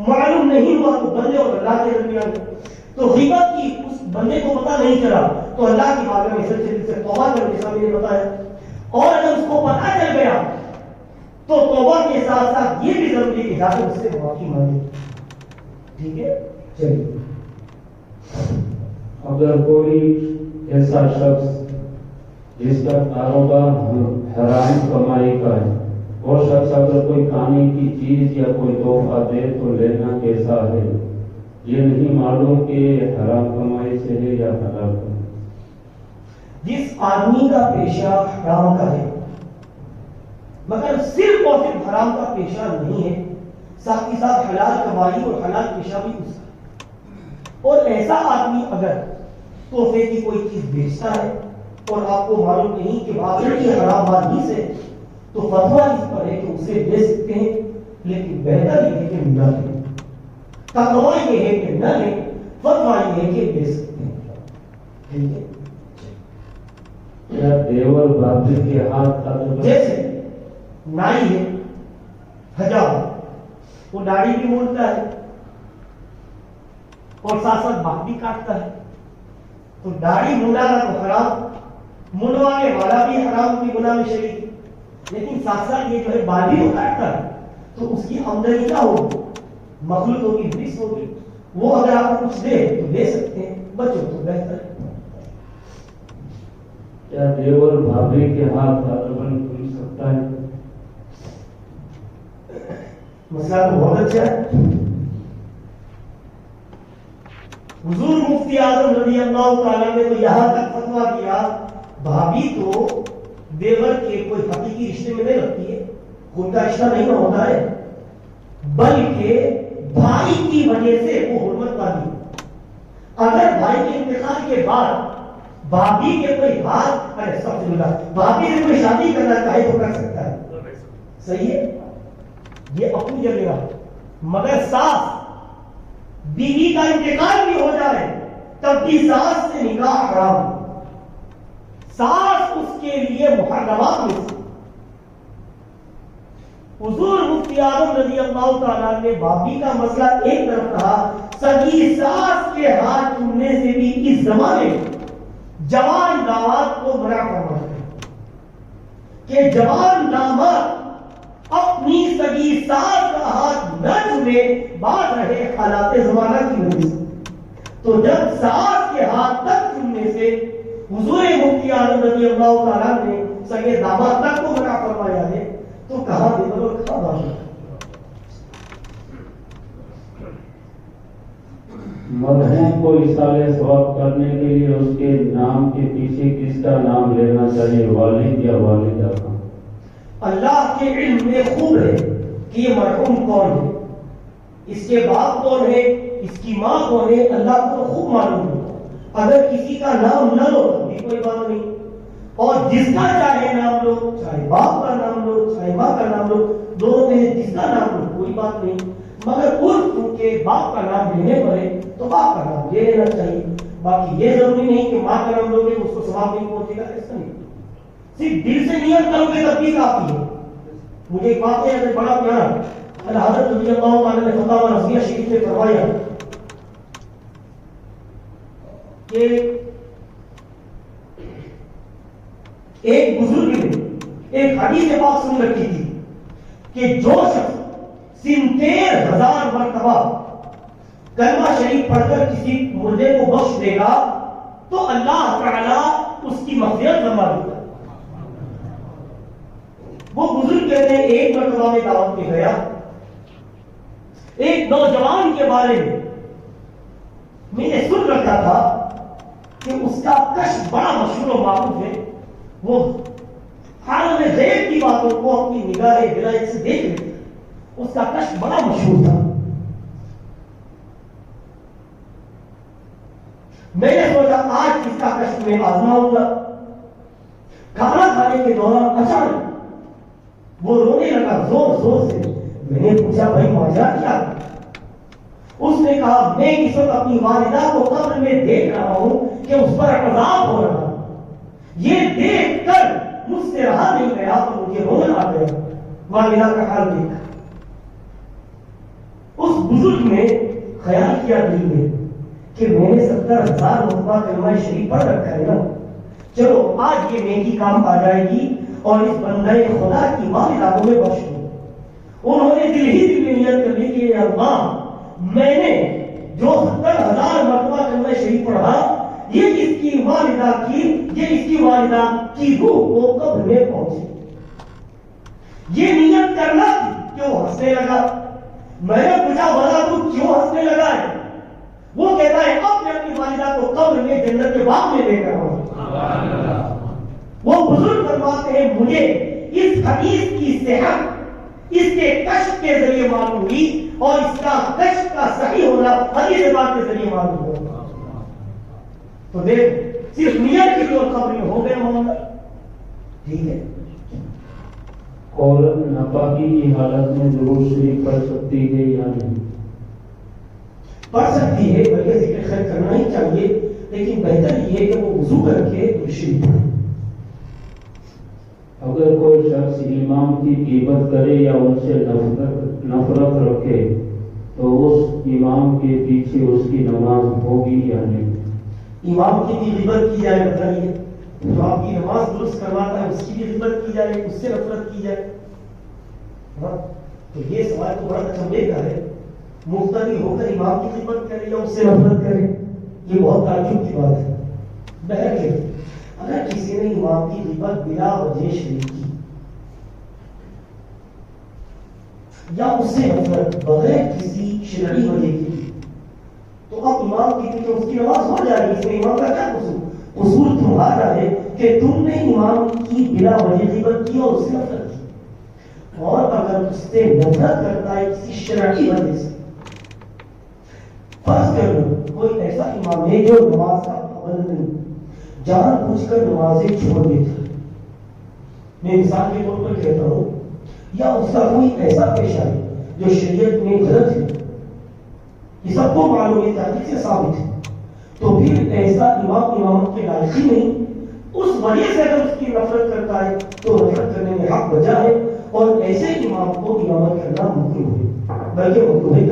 معلوم نہیں ہوا تو بندے اور اللہ کے درمیان، تو غیبت کی اس بندے کو پتہ نہیں چلا تو اللہ کی بارگاہ میں سچے دل سے توبہ کرو جیسا میں نے بتایا، اور اگر اس کو پتہ چل گیا تو توبہ کے ساتھ ساتھ یہ بھی ضروری ہے کہ جا کر اس سے معافی مانگے۔ ٹھیک ہے، چلیے۔ اگر کوئی ایسا شخص جس کا کاروبار حرام کمائی کا ہے، وہ شخص اگر کوئی کھانے کی چیز یا کوئی تحفہ دے تو لینا کیسا ہے؟ یہ نہیں معلوم کہ یہ حرام کمائی سے ہے یا حلال کمائی۔ جس آدمی کا پیشہ حرام کا ہے مگر صرف اور صرف حرام کا پیشہ نہیں ہے، ساتھ ہی ساتھ حلال کمائی اور حلال پیشہ بھی اس کا، اور ایسا آدمی اگر تحفے کی کوئی چیز بیچتا ہے اور آپ کو معلوم نہیں کہ واقعی حرام بازی سے، تو فتویٰ اس پر ہے کہ اسے دے سکتے ہیں، لیکن بہتر یہ ہے کہ نہ لیں۔ تقویٰ یہ ہے کہ نہ لیں، فتویٰ یہ ہے کہ دے سکتے ہیں۔ ٹھیک ہے، کیا دیور بابر کے ہاتھ قدر جیسے نائی ہے، حجاب، وہ داڑھی بھی مونڈتا ہے اور ساتھ ساتھ بال بھی کاٹتا ہے، تو داڑھی منڈانا تو حرام، منڈوانے والا بھی حرام کی گناہ میں شریک، لیکن ساتھ ساتھ یہ جو ہے بال بھی کاٹتا ہے تو اس کی آمدنی کیا ہوگی؟ مخلوط ہوگی، بریس ہوگی، وہ اگر آپ کو کچھ دے تو دے سکتے ہیں، بچو تو بہتر ہے۔ کیا دیور بھابھی کے ہاتھ غالباً کھل سکتا ہے؟ مسئلہ تو بہت اچھا ہے. حضور مفتی اعظم رضی اللہ تعالیٰ نے تو یہاں تک فتویٰ کیا بھابھی تو دیور کے کوئی حقیقی رشتے میں نہیں رکھتی ہے، خون کا رشتہ نہیں ہوتا ہے، بلکہ بھائی کی وجہ سے وہ حرمت پاتی ہے. اگر بھائی کے انتقال کے بعد بھابھی کے کوئی ہاتھ بھابھی سے کوئی شادی کرنا چاہے تو کر سکتا ہے، صحیح ہے، یہ اپنی جگہ ہے. مگر ساس بیوی کا انتقال بھی ہو جائے تب بھی ساس سے نکاح حرام. ساس اس کے لیے محرمات میں سے. حضور مفتی اعظم رضی اللہ تعالیٰ نے بھابھی کا مسئلہ ایک طرف کہا، سگی ساس کے ہاتھ چومنے سے بھی اس زمانے میں جوان داماد کو منع فرمایا کہ جوان داماد اپنی سگی ساس کا ہاتھ نہ چومے، بات رہے حالات زمانہ کی وجہ سے. تو جب ساس کے ہاتھ تک چومنے سے حضور مفتی اعظم رضی اللہ تعالیٰ نے سگے داماد تک کو منع فرمایا ہے تو کہاں دیور اور کہاں بھابھی. مرحوم کو اصالہ ثواب کرنے کے لیے اس کے نام کے پیچھے کس کا نام لینا چاہیے، والد یا والدہ کا؟ اللہ کے علم میں خوب ہے کہ یہ مرحوم کون ہے، اس کے باپ کون ہے، اس کی ماں کون ہے، اللہ کو خوب معلوم ہے. اگر کسی کا نام نہ لو تو بھی کوئی بات نہیں، اور جس کا چاہے نام لو، چاہے باپ کا نام لو چاہے ماں کا نام لو، دونوں میں جس کا نام لو کوئی بات نہیں. مگر ان کے باپ کا نام لینے پڑے تو باپ کا نام لے لینا چاہیے. باقی یہ ضروری نہیں کہ ماں کا نام لو گے اس کو ثواب نہیں پہنچے گا، ایسا نہیں. صرف دل سے نیت کرو گے تب بھی کافی ہے. مجھے ایک بات ہے بڑا پیارا حضرت رضی اللہ تعالیٰ نے فتاوی رضویہ شریف میں فرمایا کہ ایک بزرگ نے ایک حدیث پاک سن رکھی تھی کہ جو شخص 73,000 مرتبہ کلمہ شریف پڑھ کر کسی مردے کو بخش دے گا تو اللہ تعالیٰ اس کی مغفرت فرما دے گا. وہ بزرگ کہتے ہیں ایک مرتبہ میں دعوت میں گیا، ایک نوجوان کے بارے میں نے سن رکھا تھا کہ اس کا کشف بڑا مشہور و معروف ہے. وہ حالم غیب کی باتوں کو اپنی نگاہ ولایت سے دیکھ لیتے، اس کا کشف بڑا مشہور تھا. میں نے سوچا آج اس کا کشف میں آزماؤں گا. کھانا کھانے کے دوران اچانک وہ رونے لگا زور زور سے. میں نے پوچھا بھائی ماجرا کیا؟ اس نے کہا میں اس وقت اپنی والدہ کو قبر میں دیکھ رہا ہوں کہ اس پر عذاب ہو رہا. یہ دیکھ کر مجھ سے رہا نہیں گیا تو مجھے رونا آ گیا والدہ کا حال دیکھ کر. اس بزرگ نے خیال کیا دل میں کہ میں نے 70,000 مرتبہ کلمہ شریف پڑھ رکھا ہے نا، چلو آج یہ نیکی کام آ جائے گی اور اس بندے خدا کی والدہ کو میں بخش دوں. انہوں نے دل ہی دل میں نیت کر لی کہ یا اللہ میں نے جو 70,000 مرتبہ کلمہ شریف پڑھا یہ اس کی والدہ کی روح کو قبر میں پہنچے. یہ نیت کرنا تھی کہ وہ ہنسنے لگا. میں نے پوچھا بلا تو کیوں ہنسنے لگا ہے؟ وہ کہتا ہے اب میں اپنی والدہ کو قبر میں جنت کے باغ میں لے کر آؤں. وہ بزرگ فرماتے ہیں مجھے اس حدیث کی صحت اس کے کشف کے ذریعے معلوم ہوئی اور اس کا کشف کا صحیح ہونا حدیث پاک کے ذریعے معلوم ہوا. تو دیکھ صرف نیت کی اور قبر میں ہو گیا معاملہ. ٹھیک ہے. عورت ناپاکی کی حالت میں درود شریف پڑھ سکتی ہے یا نہیں؟ پڑھ سکتی ہے، بلکہ ذکر خیر کرنا ہی چاہیے، لیکن بہتر یہ ہے کہ وہ وضو کر کے درود شریف پڑھے. اگر کوئی شخص امام کی غیبت کرے یا ان سے نفرت رکھے تو اس امام کے پیچھے اس کی نماز ہوگی یا نہیں؟ امام کی بھی غیبت کی جائے بتائیے، جو آپ کی نماز درست کرواتا ہے اس کی بھی غیبت کی جائے، اس سے نفرت کی جائے. تو یہ سوال تو بڑا چمبے کا ہے. مقتدی ہو کر امام کی غیبت کرے یا اس سے نفرت کرے، یہ بہت تعجب کی بات ہے. بہرکیف اگر کسی نے امام امام کی غیبت بلا وجہ شریک کی یا اس سے نفرت بغیر کسی شرعی وجہ کی، تو اب امام کی تو اس کی نماز ہو جائے گی، اس میں امام کا کیا قصور؟ قصور تمہارا ہے کہ تم نے امام کی بلا وجہ غیبت کی اور اس سے نفرت کی، اور اگر اس سے نفرت کرتا ہے کسی شرعی وجہ سے، فرض کر لو کوئی ایسا امام ہے جو نماز کا پابند نہیں، جان بوجھ کر نمازیں چھوڑ دیتا ہے، میں مثال کے طور پر کہتا ہوں، یا اس کا کوئی ایسا پیشہ ہے جو شریعت میں غلط ہے، یہ سب کو معلوم ہے، تحقیق سے ثابت ہے، تو پھر ایسا امام امامت کے لائق ہی نہیں، اس وجہ سے اگر اس کی نفرت کرتا ہے تو نفرت کرنے میں حق بجا ہے، اور ایسے امام کو امامت کرنا ممکن ہے، بلکہ مکروہ ہے۔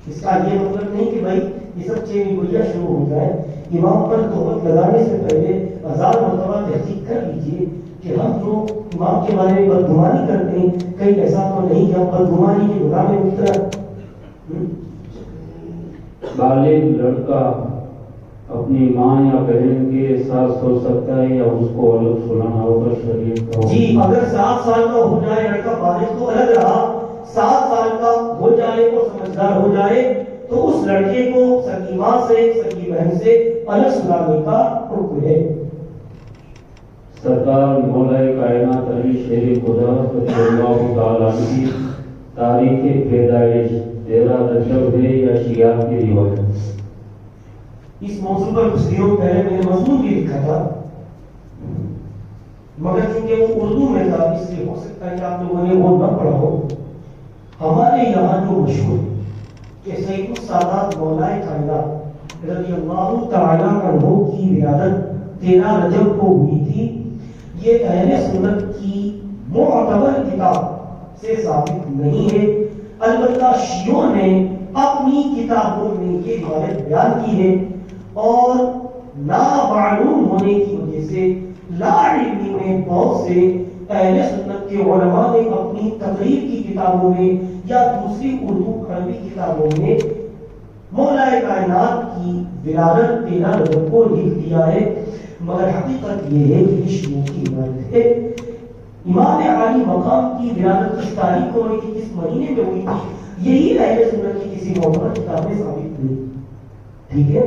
اس کا یہ مطلب نہیں کہ بھائی یہ سب چینی گولیاں شروع ہو جائیں، امام پر تہمت لگانے سے پہلے 1000 مرتبہ تحقیق کر لیجیے کہ ہم جو امام کے بارے میں بدگمانی کرتے ہیں کہیں ایسا تو نہیں کہ ہم بدگمانی کے گناہ میں اترا۔ بالغ لڑکا اپنی ماں یا بہن کے ساتھ سو سکتا ہے یا اس کو الگ سلانا ہوگا شریعت کا؟ جی، اگر 7 سال کا ہو جائے لڑکا بالغ تو الگ رہا، 7 سال کا ہو جائے اور سمجھدار ہو جائے تو اس لڑکے کو سگی ماں سے سگی بہن سے الگ سلانے کا حکم ہے۔ سرکار مولا کائنات علی شیر خدا رضی اللہ تعالیٰ عنہ کی تاریخ پیدائش 13 رجب ہے یا شیعہ کی روایت؟ اس موضوع پر کچھ دنوں پہلے میں نے مضمون بھی لکھا تھا، مگر چونکہ وہ اردو میں تھا اس لیے ہو سکتا ہے کہ آپ لوگوں نے وہ نہ پڑھا ہو۔ ہمارے یہاں جو مشہور ہے کہ سید السادات مولا کائنات رضی اللہ تعالیٰ عنہ کی ولادت 13 رجب کو ہوئی تھی، یہ اہل سنت کی معتبر کتاب سے ثابت نہیں ہے، البتہ شیعوں نے اپنی کتابوں میں یہ روایت بیان کی ہے، اور نامعلوم ہونے کی وجہ سے لا علمی میں بہت سے اہل سنت کے علماء نے اپنی تقریر کی کتابوں میں یا دوسری اردو عربی کتابوں میں مولا کائنات کی ولادت 13 رجب کو لکھ دیا ہے، مگر حقیقت یہ ہے کہ شیعوں کی روایت ہے۔ امام عالی مقام کی ولادت کس تاریخ کو ہوئی تھی، کس مہینے میں ہوئی تھی، یہی اہل سنت کی کسی معتبر کتاب میں ثابت نہیں۔ ٹھیک ہے،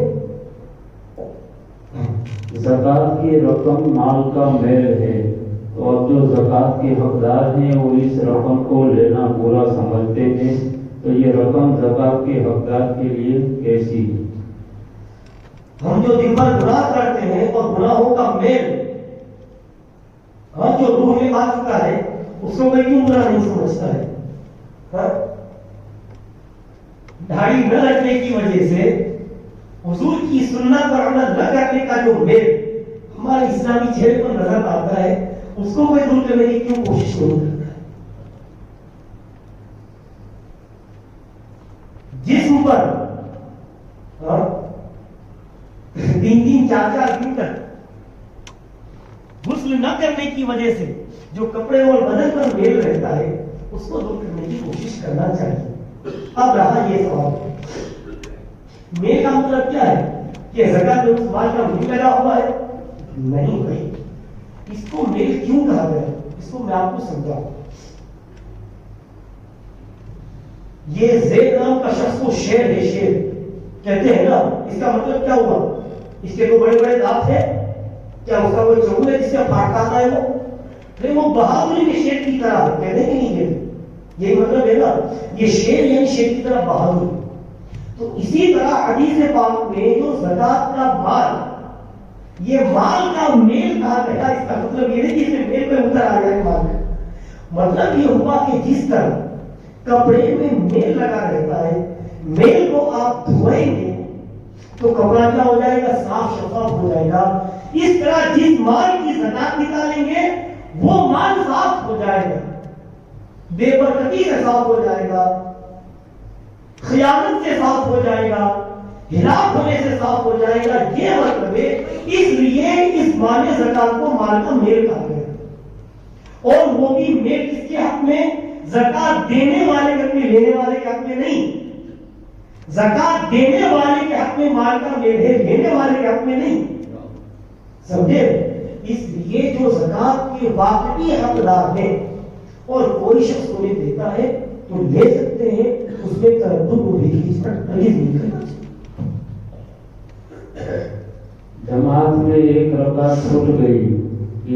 زکوٰۃ کی رقم مال کا میل ہے، اور جو زکوٰۃ کے حقدار ہیں وہ اس رقم کو لینا برا سمجھتے ہیں، تو یہ رقم زکوٰۃ کے حقدار کے لیے کیسی ہے؟ ہم جو دن بھر گناہ کرتے ہیں اور گناہوں کا میل جو روح میں آ چکا ہے اس کو کوئی کیوں برا نہیں سمجھتا ہے؟ داڑھی نہ رکھنے کی وجہ سے حضور کی سنت پر عمل نہ کرنے کا جو میل ہمارے اسلامی چہرے پر نظر آتا ہے اس کو کوئی دور کرنے کی کیوں کوشش نہیں کرتا ہے؟ جسم پر 3 4 دن تک غسل نہ کرنے کی وجہ سے جو کپڑے اور بدن پر میل رہتا ہے اس کو دور کرنے کی کوشش کرنا چاہیے۔ اب رہا یہ سوال، میل کا مطلب کیا ہے کہ زکوٰۃ میں اس مال کا میل لگا ہوا ہے؟ نہیں بھائی، اس کو میل کیوں کہا گیا اس کو میں آپ کو سمجھاؤں۔ یہ زید نام کا شخص کو شیر ہے، شیر کہتے ہیں نا، اس کا مطلب کیا ہوا؟ اس کے 2 بڑے بڑے دانت ہیں، کیا اس کا کوئی چغل ہے جس سے پھاٹ کھاتا ہے وہ بہادری میں شیر کی طرح کہتے ہیں نہیں کہتے، یہی مطلب ہے نا، یہ شیر یعنی شیر کی طرح بہادر۔ تو اسی طرح حدیث پاک میں جو زکوٰۃ کا مال، یہ مال کا میل کہا گیا، اس کا مطلب یہ نہیں کہ اس میں میل پہ اتر آ جائے مال کا، مطلب یہ ہوا کہ جس طرح کپڑے میں میل لگا رہتا ہے، میل کو آپ دھوئیں گے تو کپڑا کیا ہو جائے گا؟ صاف شفاف ہو جائے گا۔ اس طرح جس مال کی زکوٰۃ نکالیں گے وہ مال صاف ہو جائے گا، بے برکتی سے صاف ہو جائے گا، خیانت سے صاف ہو جائے گا، ہلاک ہونے سے صاف ہو جائے گا، یہ مطلب ہے۔ اس لیے اس مال زکوٰۃ کو مال کا میل کہا گیا، اور وہ بھی میل کس کے حق میں؟ زکوٰۃ دینے والے کے حق میں، لینے والے کے حق میں نہیں۔ زکوٰۃ دینے والے کے حق میں مال مالکہ میں ہے، لینے والے کے حق میں نہیں، سمجھے؟ اس لیے جو زکات کے واقعی حقدار ہیں اور کوئی شخص انہیں دیتا ہے تو لے سکتے ہیں، اس میں تردد و ریز نہیں کرنا چاہیے۔ جماعت میں ایک رکعت چھوٹ گئی،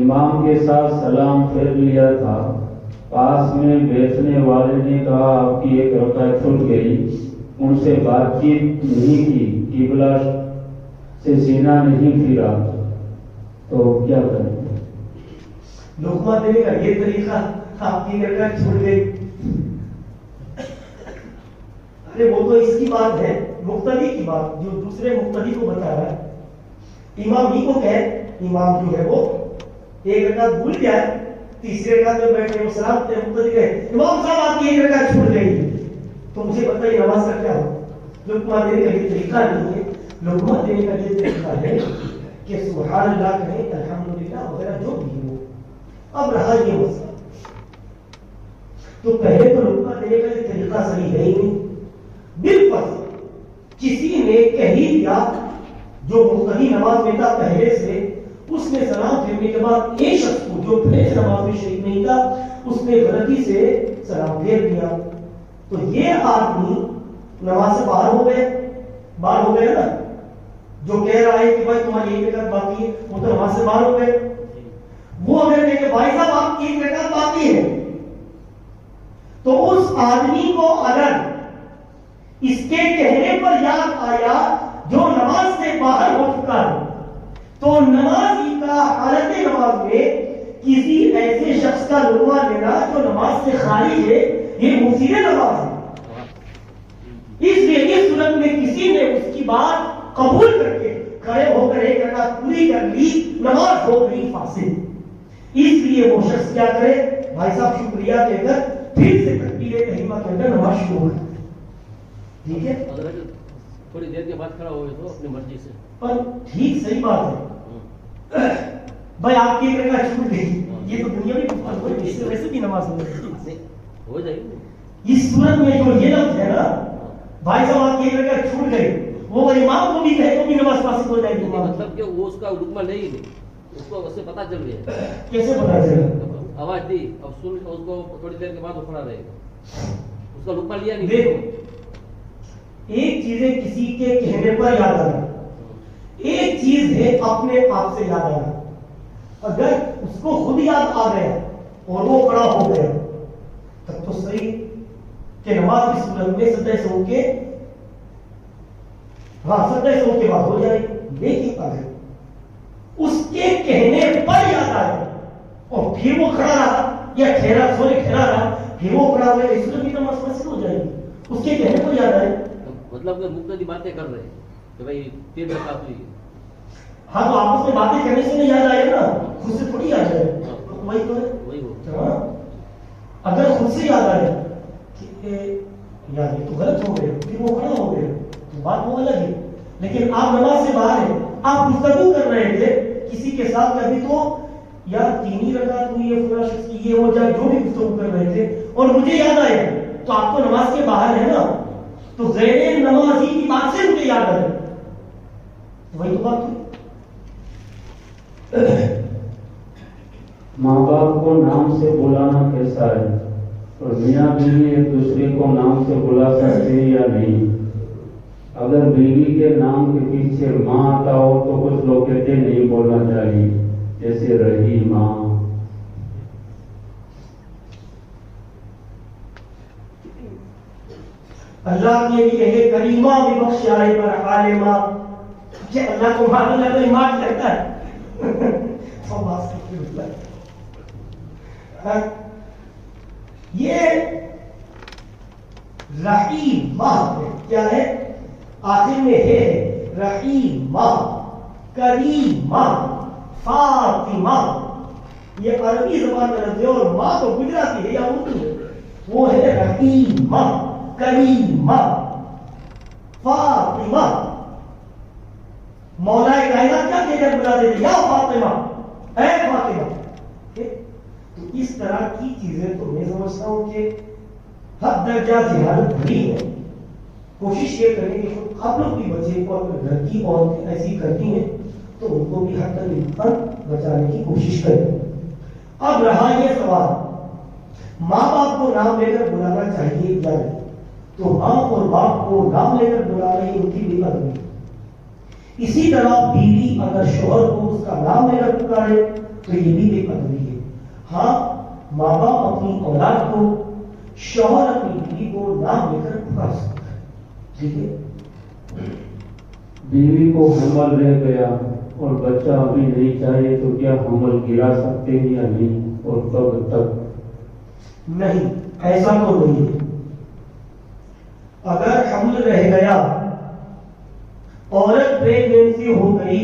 امام کے ساتھ سلام پھیر لیا تھا، پاس میں بیٹھنے والے نے کہا آپ کی ایک رکعت چھوٹ گئی، ان سے بات چیت نہیں کی، قبلہ سے سینہ نہیں پھیرا، تو کیا کریں؟ لقمہ دینے کا یہ طریقہ، آپ کی رکعت چھوٹ گئی، ارے وہ تو اس کی بات ہے، مقتدی کی بات، جو دوسرے مقتدی کو بتا رہا ہے۔ امام ہی کو کہے، امام جو ہے وہ ایک رکعت بھول گیا ہے، تیسرے رکعت میں بیٹھے وہ سلام تے مقتدی کہے امام صاحب آپ کی ایک رکعت چھوٹ گئی، تو مجھے بتائیے نماز کا کیا ہو؟ لقمہ دینے کا یہ طریقہ نہیں ہے، لقمہ دینے کا یہ طریقہ ہے کہ سبحان اللہ کہیں، الحمدللہ وغیرہ جو بھی ہو۔ اب رہا یہ مسئلہ، تو پہلے تو لقمہ دینے کا یہ طریقہ صحیح ہے ہی نہیں، بالفرض کسی نے کہہ دیا، جو مقتدی نماز میں تھا پہلے سے، اس نے سلام پھیرنے کے بعد ایک شخص کو جو پہلے سے نماز میں شریک نہیں تھا، اس نے غلطی سے سلام پھیر دیا، تو یہ آدمی نماز سے باہر ہو گئے نا، جو کہہ رہا ہے کہ بھائی تمہاری ایک رکعت باقی ہے، وہ تو نماز سے باہر ہو گئے۔ وہ اگر کہے کہ بھائی صاحب آپ کی ایک رکعت باقی ہے، تو اس آدمی کو اگر اس کے کہنے پر یاد آیا جو نماز سے باہر ہو چکا ہے، تو نمازی کا حالت نماز میں کسی ایسے شخص کا لقمہ لینا جو نماز سے خارج ہے، یہ مفسد نماز ہے۔ اس لیے اس صورت میں کسی نے اس کی بات قبول کر کے کھڑے ہو کر ایک رکعت پوری کر لی، نماز ہو گئی فاسد۔ اس لیے وہ شخص کیا کرے، بھائی صاحب شکریہ کہہ کر پھر سے تکبیر تحریمہ کہہ کر نماز شروع کر، ٹھیک ہے؟ تھوڑی دیر کے بعد کھڑا ہوئے تو اپنی مرضی سے، پر ٹھیک صحیح بات ہے، بھائی آپ کی ایک رکعت چھوٹ گئی، یہ تو دنیا میں اس سے ویسے بھی نماز ہو جائے گی۔ اس صورت میں جو یہ لفظ ہے نا، بھائی صاحب آپ کی ایک رکعت چھوٹ گئی، وہ امام کو بھی کہے تو بھی نماز فاسد ہو جائے گی۔ مطلب کہ وہ اس کا لقمہ لے ہی نہیں، اس کو اس سے پتہ چل گیا، کیسے پتہ چلا؟ آواز دی، اب سن اس کو تھوڑی دیر کے بعد وہ کھڑا رہے گا، اس کا لقمہ لیا نہیں۔ دیکھو ایک چیز ہے کسی کے کہنے پر یاد آنا، ایک چیز ہے اپنے آپ سے یاد آنا۔ اگر اس کو خود یاد آ گیا اور وہ کھڑا ہو گیا تب تو صحیح کہ نماز کی صورت میں سجدہ سہو کے بعد ہو جائے۔ لیکن اگر اس کے کہنے پر یاد آئے اور پھر وہ کھڑا رہا یا ٹھہرا رہا، پھر وہ کھڑا ہوا، اس صورت کی نماز فاسد ہو جائے گی۔ اس کے کہنے پر یاد آئے، مطلب کہ مقتدی باتیں کر رہے ہیں کہ بھائی 3 رکعت ہوئی، ہاں تو آپس میں باتیں کرنے سے نہیں یاد آئے نا، خود سے تھوڑی یاد آئے، وہی تو ہے۔ وہی ہو۔ اگر خود سے یاد آئے کہ یار یہ تو غلط ہو گئے، پھر وہ کھڑا ہو گئے، تو بات وہ الگ ہے۔ لیکن آپ نماز سے باہر ہیں، آپ گفتگو کر رہے تھے کسی کے ساتھ، کبھی تو یار 3 ہی رکعت ہوئی ہے فلاں شخص کی، یہ ہو جائے، جو بھی گفتگو کر رہے تھے، اور مجھے یاد آیا تو آپ تو نماز کے باہر ہیں نا، تو غیر نمازی کی بات سے مجھے یاد آئے، وہی تو بات ہوئی۔ ماں باپ کو نام سے بلانا کیسا ہے، اور میاں بیوی ایک دوسرے کو نام سے بلا سکتے ہیں یا نہیں؟ اگر بیوی کے نام کے پیچھے ماں آتا ہو تو کچھ لوگ کہتے نہیں بولنا چاہیے، جیسے رہی ماں۔ اللہ کے لیے ہے کریمہ بھی بخشائے پر عالمہ، کہ اللہ کو مان اللہ کو ایمان کرتا ہے۔ یہ رحیمہ کیا ہے؟ آخر میں ہے رحیمہ، کریمہ، فاطمہ، یہ عربی زبان کا لفظ ہے، اور ماں تو گجراتی ہے یا اردو ہے، وہ ہے رحیمہ، کریمہ، فاطمہ۔ مولا کائنات کیا کہہ کر بلا دیتے، یا فاطمہ، اے فاطمہ۔ تو اس طرح کی چیزیں تو میں سمجھتا ہوں کہ حد درجہ زیادت بڑی ہے، کوشش یہ کریں کہ آپ لوگ بھی بچے کو اگر گھر کی عورتیں ایسی کرتی ہیں تو ان کو بھی حد تک امکان بچانے کی کوشش کریں. اب رہا یہ سوال ماں باپ کو نام لے کر بلانا چاہیے یا نہیں, تو ماں اور باپ کو نام لے کر بلا رہی ان کی بے ادبی. اسی طرح بیوی اگر شوہر کو اس کا نام لے کر پکارے تو یہ بھی بے ادبی ہے. ہاں ماں باپ اپنی اولاد کو, شوہر اپنی بیوی کو نام لے کر پکار سکتا ہے. ٹھیک ہے. بیوی کو حمل رہ گیا اور بچہ ابھی نہیں چاہیے تو کیا حمل گرا سکتے ہیں یا نہیں, اور کب تک؟ نہیں, ایسا تو نہیں ہے. اگر حمل رہ گیا, عورت پریگنینسی ہو گئی,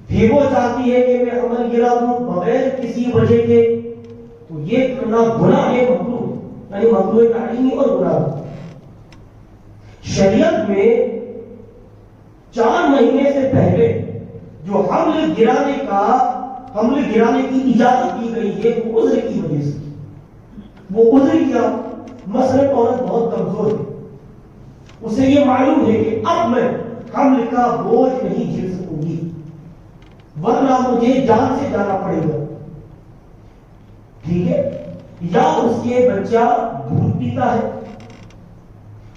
پھر وہ چاہتی ہے کہ میں حمل گرا دوں بغیر کسی وجہ کے, تو یہ کرنا گناہ ہے, مکروہ, یعنی مکروہ تحریمی اور گناہ. شریعت میں 4 مہینے سے پہلے جو حمل گرانے کی اجازت دی گئی ہے وہ عذر کی وجہ سے. وہ عذر کیا؟ مثلا عورت بہت کمزور ہے, اسے یہ معلوم ہے کہ اب میں حمل کا بوجھ نہیں جھیل سکوں گی ورنہ مجھے جان سے جانا پڑے گا. ٹھیک ہے. یا اس کے بچہ دودھ پیتا ہے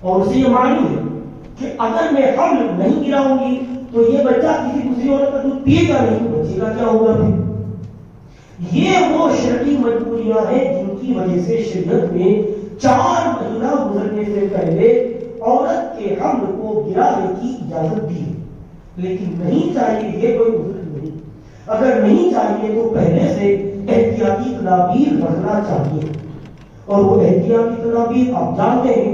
اور اسے یہ معلوم ہے کہ اگر میں حمل نہیں گراؤں گی تو یہ بچہ کسی دوسری عورت کا دودھ پیے گا نہیں, بچے کا کیا ہوگا پھر. یہ وہ شرعی مجبوریاں ہیں جن کی وجہ سے شریعت میں 4 مہینہ گزرنے سے پہلے عورت کے حمل کو گرانے کی اجازت دی. لیکن نہیں چاہیے یہ کوئی عذر نہیں. اگر نہیں چاہیے تو پہلے سے احتیاطی تدابیر رکھنا چاہیے. اور وہ احتیاطی تدابیر آپ جانتے ہیں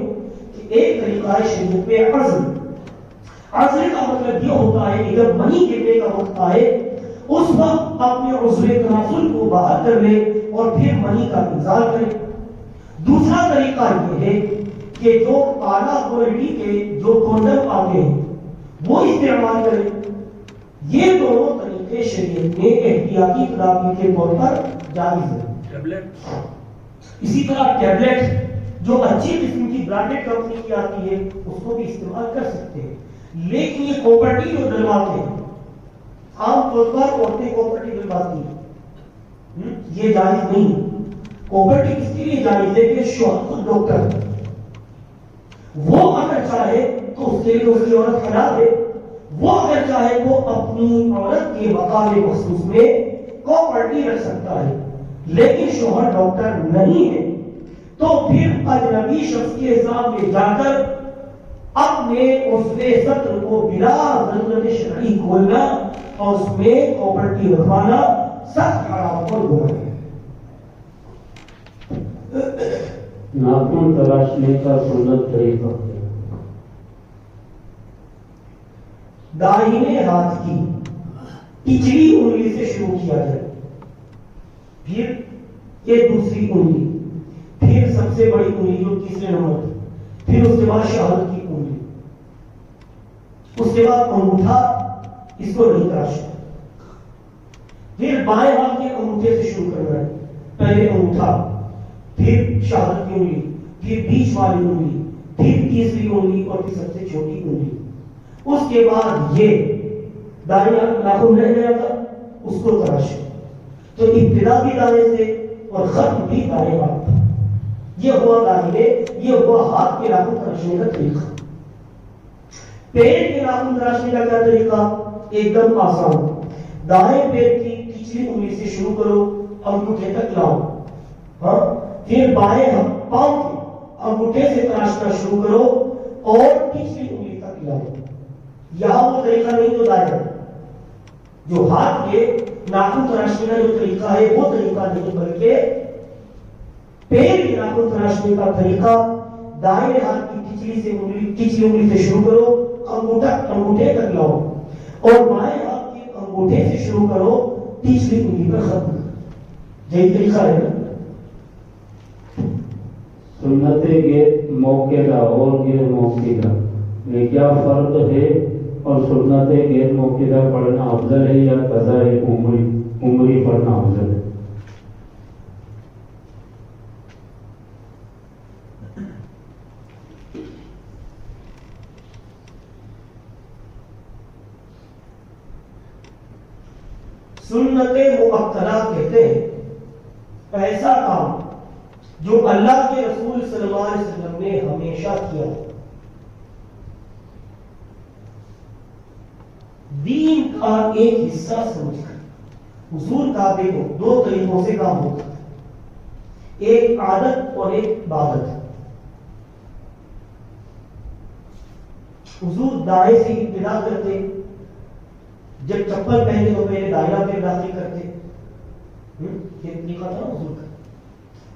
کہ ایک طریقہ ہے شریعت میں عزل. عزل کا مطلب یہ ہوتا ہے کہ جب منی گرنے کا وقت آئے اس وقت اپنے عضو تناسل کو باہر کر لے اور پھر منی کا انتظار کرے. دوسرا طریقہ یہ ہے کہ جو اعلیٰ کوالٹی کے جو کونڈم آتے ہیں وہ استعمال کرے. یہ دونوں طریقے شریعت میں احتیاطی تدابیر کے طور پر جائز ہے. اسی طرح ٹیبلٹ جو اچھی قسم کی برانڈیڈ کمپنی کی آتی ہے اس کو بھی استعمال کر سکتے ہیں. لیکن یہ کوپرٹی جو ڈلواتے ہیں, عام طور پر عورتیں کوپرٹی ڈلواتی ہیں, یہ جائز نہیں. کوپرٹی کس کے لیے جائز ہے کہ شوہر خود ڈاکٹر ہے, وہ اگر چاہے تو اس کے لیے اس کی عورت حلال ہے. وہ اگر چاہے تو اپنی عورت کے مقام مخصوص میں کوپرٹی رکھ سکتا ہے. لیکن شوہر ڈاکٹر نہیں ہے تو پھر اجنبی شخص کے سامنے جا کر اپنے عضو سطر کو بلا ضرورت شرعی کھولنا اور اس میں کوپرٹی رکھوانا سخت حرام اور گناہ ہے. ناخن تراشنے کا سنت طریقہ. داہنے ہاتھ کی پچھلی انگلی سے شروع کیا جائے, پھر یہ دوسری انگلی, پھر سب سے بڑی انگلی جو تیسرے نمبر, پھر اس کے بعد شہادت کی انگلی, اس کے بعد انگوٹھا, اس کو نہیں تراشنا. پھر بائیں ہاتھ کے انگوٹھے سے شروع کرنا ہے. پہلے انگوٹھا, پھر شہادت کی انگلی, پھر بیچ والی انگلی, پھر تیسری انگلی اور پھر سب سے چھوٹی انگلی. اس کے بعد یہ دائیں ناخن رہ گیا تھا اس کو تراشے. تو ابتدا بھی دائیں سے اور ختم بھی دائیں ہاتھ تھا. یہ ہوا داہنے, یہ ہوا ہاتھ کے ناخن تراشنے کا طریقہ. پیر کے ناخن تراشنے کا کیا طریقہ؟ ایک دم آسان. دائیں پیر کی پچھلی انگلی سے شروع کرو, انگوٹھے تک لاؤ. ہاں, پھر بائیں پاؤں کے انگوٹھے سے تراشنا شروع کرو اور پچھلی انگلی تک لاؤ. یہاں وہ طریقہ نہیں جو دائیں, جو ہاتھ کے ناخن تراشنے کا جو طریقہ ہے وہ طریقہ نہیں, بلکہ پیر کے ناخن تراشنے کا طریقہ دائیں ہاتھ کی پچھلی انگلی سے شروع کرو, انگوٹھے تک لاؤ اور بائیں ہاتھ کے انگوٹھے سے شروع کرو, تیسری انگلی پر ختم کرو. یہی طریقہ ہے نا. سنت غیر موقع اور غیر موقع میں کیا فرق ہے, اور سنت غیر موقع پڑھنا افضل ہے یا قضاء عمری پڑھنا افضل ہے؟ سنت مؤکدہ کہتے ہیں ایسا کام جو اللہ کے رسول صلی اللہ علیہ وسلم نے ہمیشہ کیا، دین کا ایک حصہ سمجھ کر۔ حضور کا دیکھو دو طریقوں سے کام ہوتا ہے، ایک عادت اور ایک عبادت۔ حضور دائیں سے ابتدا کرتے، جب چپل پہنے تو پہلے دائرہ پہ داخل کرتے، یہ طریقہ تھا نا حضور کا۔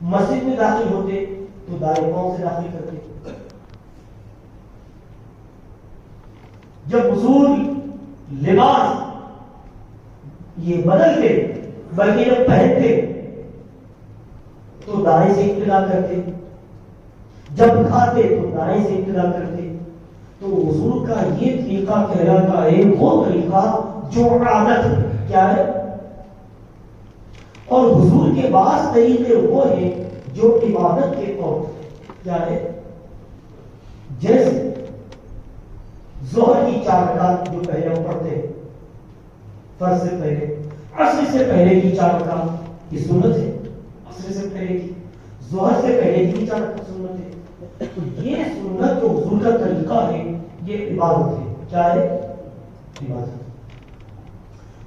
مسجد میں داخل ہوتے تو دائیں پاؤں سے داخل کرتے۔ جب حضور لباس یہ بدلتے بلکہ جب پہنتے تو دائیں سے ابتدا کرتے، جب کھاتے تو دائیں سے ابتدا کرتے۔ تو حضور کا یہ طریقہ کہلاتا ہے وہ طریقہ جو عادت ہے، کیا ہے؟ اور حضور کے بعض طریقے وہ ہیں جو عبادت کے طور پر، کیا ہے؟ جیسے ظہر کی 4 رکعت جو پہلے ہم پڑھتے ہیں فرض سے پہلے، عصر سے پہلے کی 4 رکعت یہ سنت ہے، عصر سے پہلے کی، ظہر سے پہلے کی 4 رکعت سنت ہے۔ تو یہ سنت جو حضور کا طریقہ ہے یہ عبادت ہے، کیا ہے؟ عبادت۔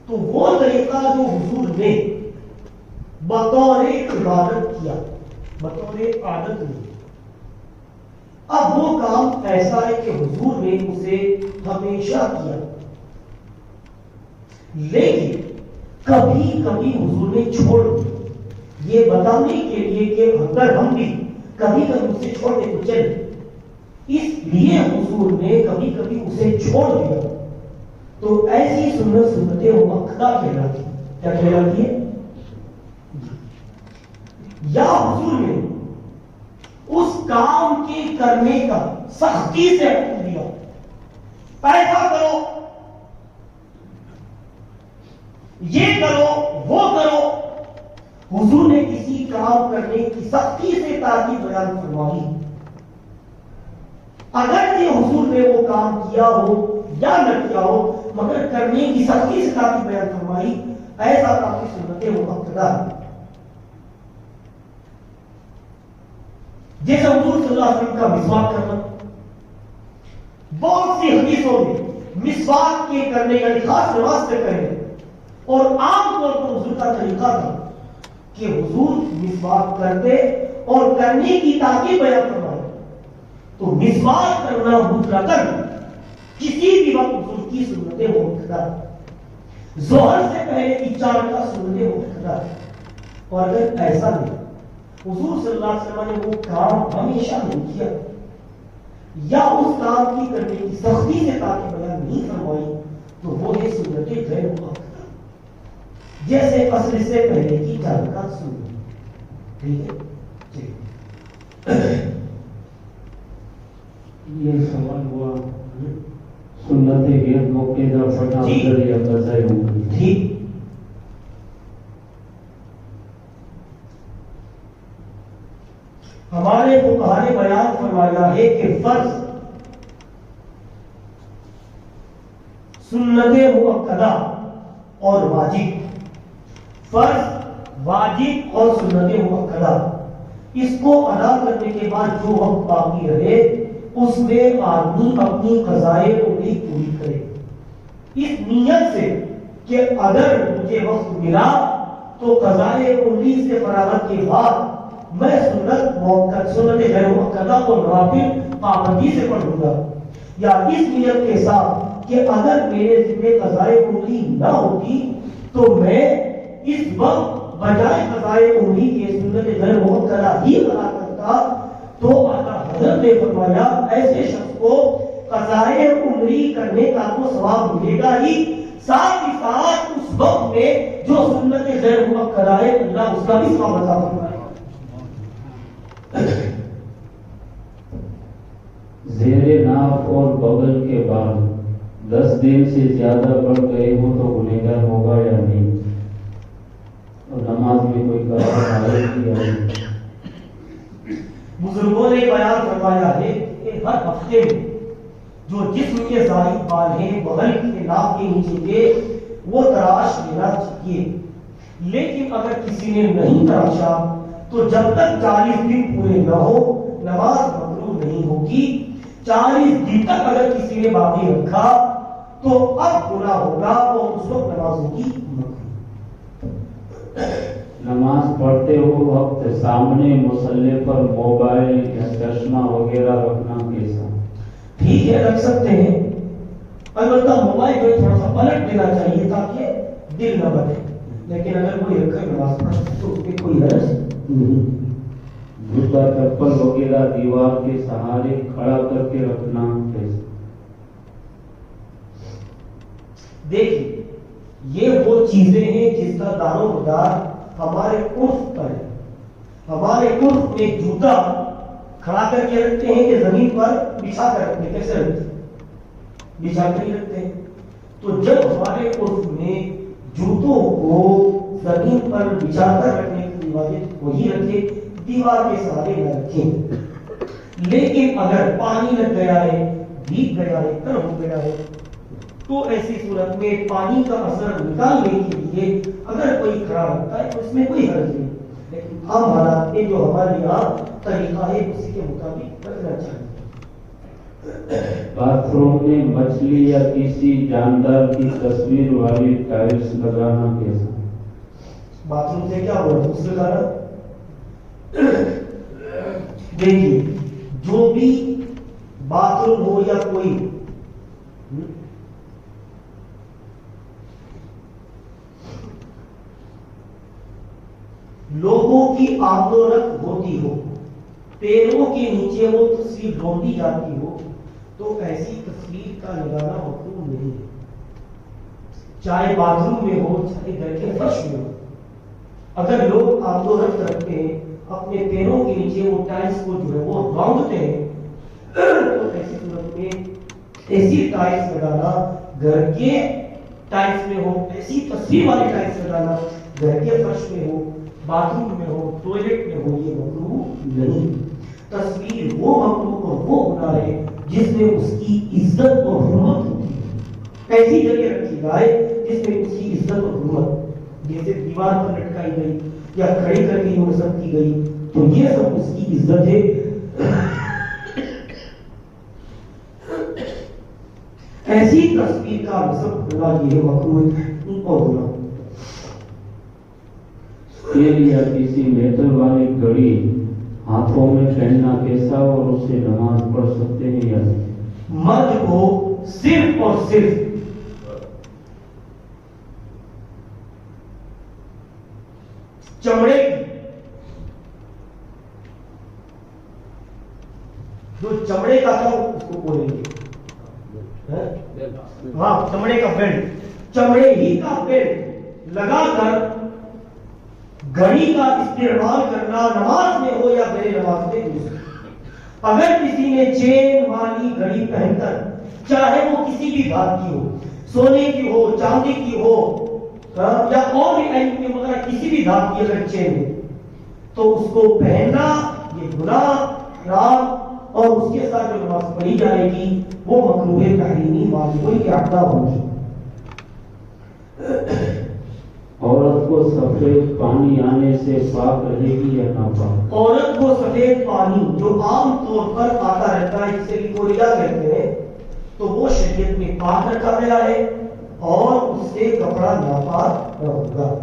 تو وہ طریقہ جو حضور نے بطور عبادت کیا، بطور عادت نہیں، اب وہ کام ایسا ہے کہ حضور نے اسے ہمیشہ کیا، لیکن کبھی کبھی حضور نے چھوڑ دیا، یہ بتانے کے لیے کہ اگر ہم بھی کبھی کبھی اسے چھوڑ دیں تو چلے، اس لیے حضور نے کبھی کبھی اسے چھوڑ دیا۔ تو ایسی سنت مؤکدہ کہلاتی ہے، کیا کہلاتی ہے؟ یا حضور نے اس کام کے کرنے کا سختی سے حکم دیا، ایسا کرو، یہ کرو، وہ کرو۔ حضور نے کسی کام کرنے کی سختی سے تاکید بیان فرمائی، اگرچہ حضور نے وہ کام کیا ہو یا نہ کیا ہو، مگر کرنے کی سختی سے تاکید بیان فرمائی، ایسا کافی سنت مؤکدہ ہے۔ جیسے حضور صلی اللہ علیہ وسلم کا مسواک کرنا، بہت سی حدیثوں میں مسواک کے کرنے یعنی خاص لباس سے پہلے، اور عام طور پر حضور کا طریقہ تھا کہ حضور مسواک کرتے اور کرنے کی تاکید بیان فرمائے۔ تو مسواک کرنا مطلقاً کسی بھی وقت حضور کی سنت مؤکدہ، ظہر سے پہلے کی 4 کا سنت مؤکدہ۔ اور اگر ایسا نہیں، حضور صلی اللہ علیہ وسلم نے وہ کام ہمیشہ نہیں کیا یا اس کام کی کرنے کی سختی سے تاکید بیان نہیں فرمائی، تو وہ ہے سنت غیر مؤکدہ، جیسے عصر سے پہلے کی 4 کا سنت۔ ٹھیک ہے؟ یہ سوال ہوا سنت غیر مؤکدہ پڑھنا افضل یا قضاء عمر؟ ٹھیک، ہمارے فقہاء نے بیان فرمایا ہے کہ فرض، سنت مؤکدہ اور واجب، فرض، واجب اور سنت مؤکدہ، اس کو ادا کرنے کے بعد جو وقت باقی رہے اس میں آدمی اپنی قضائے عمری پوری کرے، اس نیت سے کہ اگر مجھے وقت ملا تو قضائے عمری سے فراغت کے بعد میں سنت غیر مؤکدہ اور نوافل پابندی سے پڑھوں گا، یا اس نیت کے ساتھ کہ اگر میرے ذمہ قضائے عمری نہ ہوتی تو میں اس وقت بجائے قضائے عمری کے سنت غیر مؤکدہ ہی ادا کرتا، تو حضرت نے فرمایا ایسے شخص کو قضائے عمری کرنے کا تو ثواب ملے گا ہی، ساتھ ہی ساتھ اس وقت میں جو سنت غیر مؤکدہ ہے اللہ اس کا بھی ثواب عطا فرمائے۔ زیر ناف اور بغل کے بعد 10 دن سے زیادہ بڑھ گئے ہو تو گنہگار ہوگا یا نہیں؟ اور نماز میں کوئی بزرگوں نے بیان فرمایا ہے کہ ہر ہفتے میں جو جسم کے ظاہر بال ہیں بغل کے ناف کے نیچے کے وہ تراش لینا چاہیے. لیکن اگر کسی نے نہیں تراشا تو جب تک 40 دن پورے نہ ہو نماز مقروء نہیں ہوگی. 40 دن تک اگر کسی نے باقی رکھا تو اب گناہ ہوگا اور اس وقت نماز ہوگی مقروء. نماز پڑھتے ہوئے وقت سامنے مصلی پر موبائل یا چشمہ وغیرہ رکھنا کیسا؟ ٹھیک ہے رکھ سکتے ہیں، البتہ موبائل کو تھوڑا سا پلٹ دینا چاہیے تاکہ دل نہ بنے. لیکن اگر کوئی رکھ کر نماز پڑھے تو اس میں کوئی حرج نہیں. جوتا چپل وغیرہ دیوار کے سہارے کھڑا کر کے رکھنا کیسا؟ دیکھیے یہ وہ چیزیں ہیں جس کا دار و مدار ہمارے عرف پر ہے. ہمارے عرف میں جوتا کھڑا کر کے رکھتے ہیں کہ زمین پر بچھا کر رکھتے ہیں. کیسے رکھتے ہیں؟ بچھا کر ہی رکھتے ہیں. تو جب ہمارے عرف میں جوتوں کو زمین پر بچھا کر رکھنے کی واجب وہی رکھے، دیوار کے سہارے نہ رکھیں. لیکن اگر پانی لگ گیا ہے، بھیگ گیا ہے، تر ہو گیا ہے تو ایسی صورت میں پانی کا اثر نکالنے کے لیے اگر کوئی کھڑا رکھتا ہے تو اس میں کوئی حرج نہیں. لیکن عام حالات میں جو ہمارے یہاں طریقہ ہے اسی کے مطابق رکھنا چاہیے. باتھ روم میں مچھلی یا کسی جاندار کی تصویر والی ٹائلس لگانا کیسا؟ باتھ روم سے کیا ہوا اس لگانا؟ دیکھیے جو بھی باتھ روم ہو یا کوئی لوگوں کی آمد و رفت ہوتی ہو، پیروں کے نیچے وہ تصویر ڈھونڈی جاتی ہو تو ایسی تصویر کا لگانا مقبول نہیں ہے. چاہے باتھ روم میں ہو چاہے گھر کے فرش میں ہو. اگر لوگ آمد و رفت رکھتے ہیں اپنے پیروں کے نیچے وہ ٹائلس کو جو ہے وہ ڈھونڈتے ہیں تو ایسی صورت میں ایسی ٹائلس لگانا گھر کے ٹائلس میں ہو، ایسی تصویر والی ٹائلس لگانا گھر کے فرش میں ہو، باتھ روم میں ہو، ٹوائلٹ میں ہو، یہ مکروہ نہیں. تصویر وہ مکروہ اور وہ گناہ ہے جس میں اس کی عزت اور حرمت ہوتی ہے. ایسی جگہ رکھی جائے جس میں اس کی عزت اور حرمت، جیسے دیوار پر لٹکائی گئی یا کھڑی کر کے نصب کی گئی تو یہ سب اس کی عزت ہے. ایسی تصویر کا نصب کرنا یہ مکروہ اور گناہ. یا کسی میٹل والی گھڑی ہاتھوں میں پہننا کیسا اور اسے نماز پڑھ سکتے ہیں یا نہیں؟ مرد کو صرف اور صرف چمڑے کی، جو چمڑے کا تھا اس کو بولیں گے ہاں چمڑے کا بیلٹ، چمڑے ہی کا بیلٹ لگا کر گھڑی کا استعمال کرنا نماز میں ہو یا غیر نماز میں ہو. اگر کسی نے چین والی گھڑی پہن کر چاہے وہ کسی بھی دھات کی ہو، سونے کی ہو، چاندی کی ہو یا اور بھی مگر کسی بھی دھات کی اگر چین ہے تو اس کو پہننا یہ گناہ حرام اور اس کے ساتھ جو نماز پڑھی جائے گی وہ مکروہ تحریمی واجب الادا ہوگی. عورت کو سفید پانی آنے سے پاک رہے گی یا ناپاک؟ عورت کو سفید پانی جو عام طور پر آتا رہتا ہے جسے لیکوریا کہتے ہیں تو وہ شریعت میں پاک رکھا گیا ہے اور اس سے کپڑا ناپاک نہ ہوگا.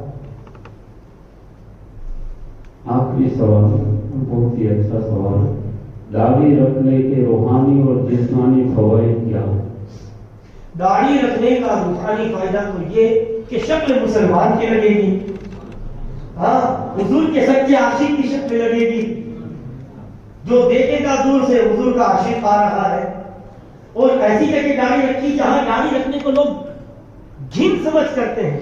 آخری سوال بہت ہی اچھا سوال ہے. داڑھی رکھنے کے روحانی اور جسمانی فوائد کیا ہیں؟ داڑھی رکھنے کا روحانی فائدہ تو یہ کہ شکل مسلمان کی لگے گی، ہاں حضور کے سچے عاشق کی شکل لگے گی. جو دیکھے گا دور سے حضور کا عاشق آ رہا ہے. اور ایسی جگہ داڑھی رکھی جہاں داڑھی رکھنے کو لوگ گھن سمجھ کرتے ہیں.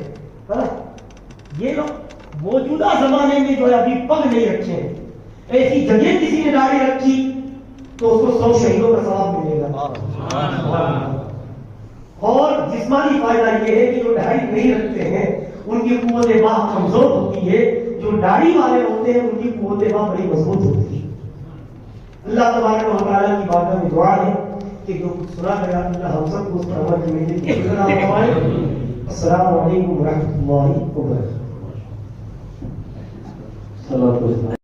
یہ لوگ موجودہ زمانے میں جو ہے ابھی پگ نہیں رکھے ہیں. ایسی جگہ کسی نے داڑھی رکھی تو اس کو 100 شہیدوں کا ثواب ملے گا. اور جسمانی فائدہ یہ ہے کہ جو داڑھی نہیں رکھتے ہیں ان کی قوت باہ کمزور ہوتی ہے، جو داڑھی والے ہوتے ہیں ان کی قوت باہ بڑی مضبوط ہوتی ہے. اللہ تبارک و تعالیٰ کی بارگاہ میں دعا ہے کہ جو کچھ سنا گیا اللہ ہم سب کو اس پر عمل کرنے کی توفیق عطا فرمائے. السلام علیکم ورحمۃ اللہ وبرکاتہ. صلاۃ والسلام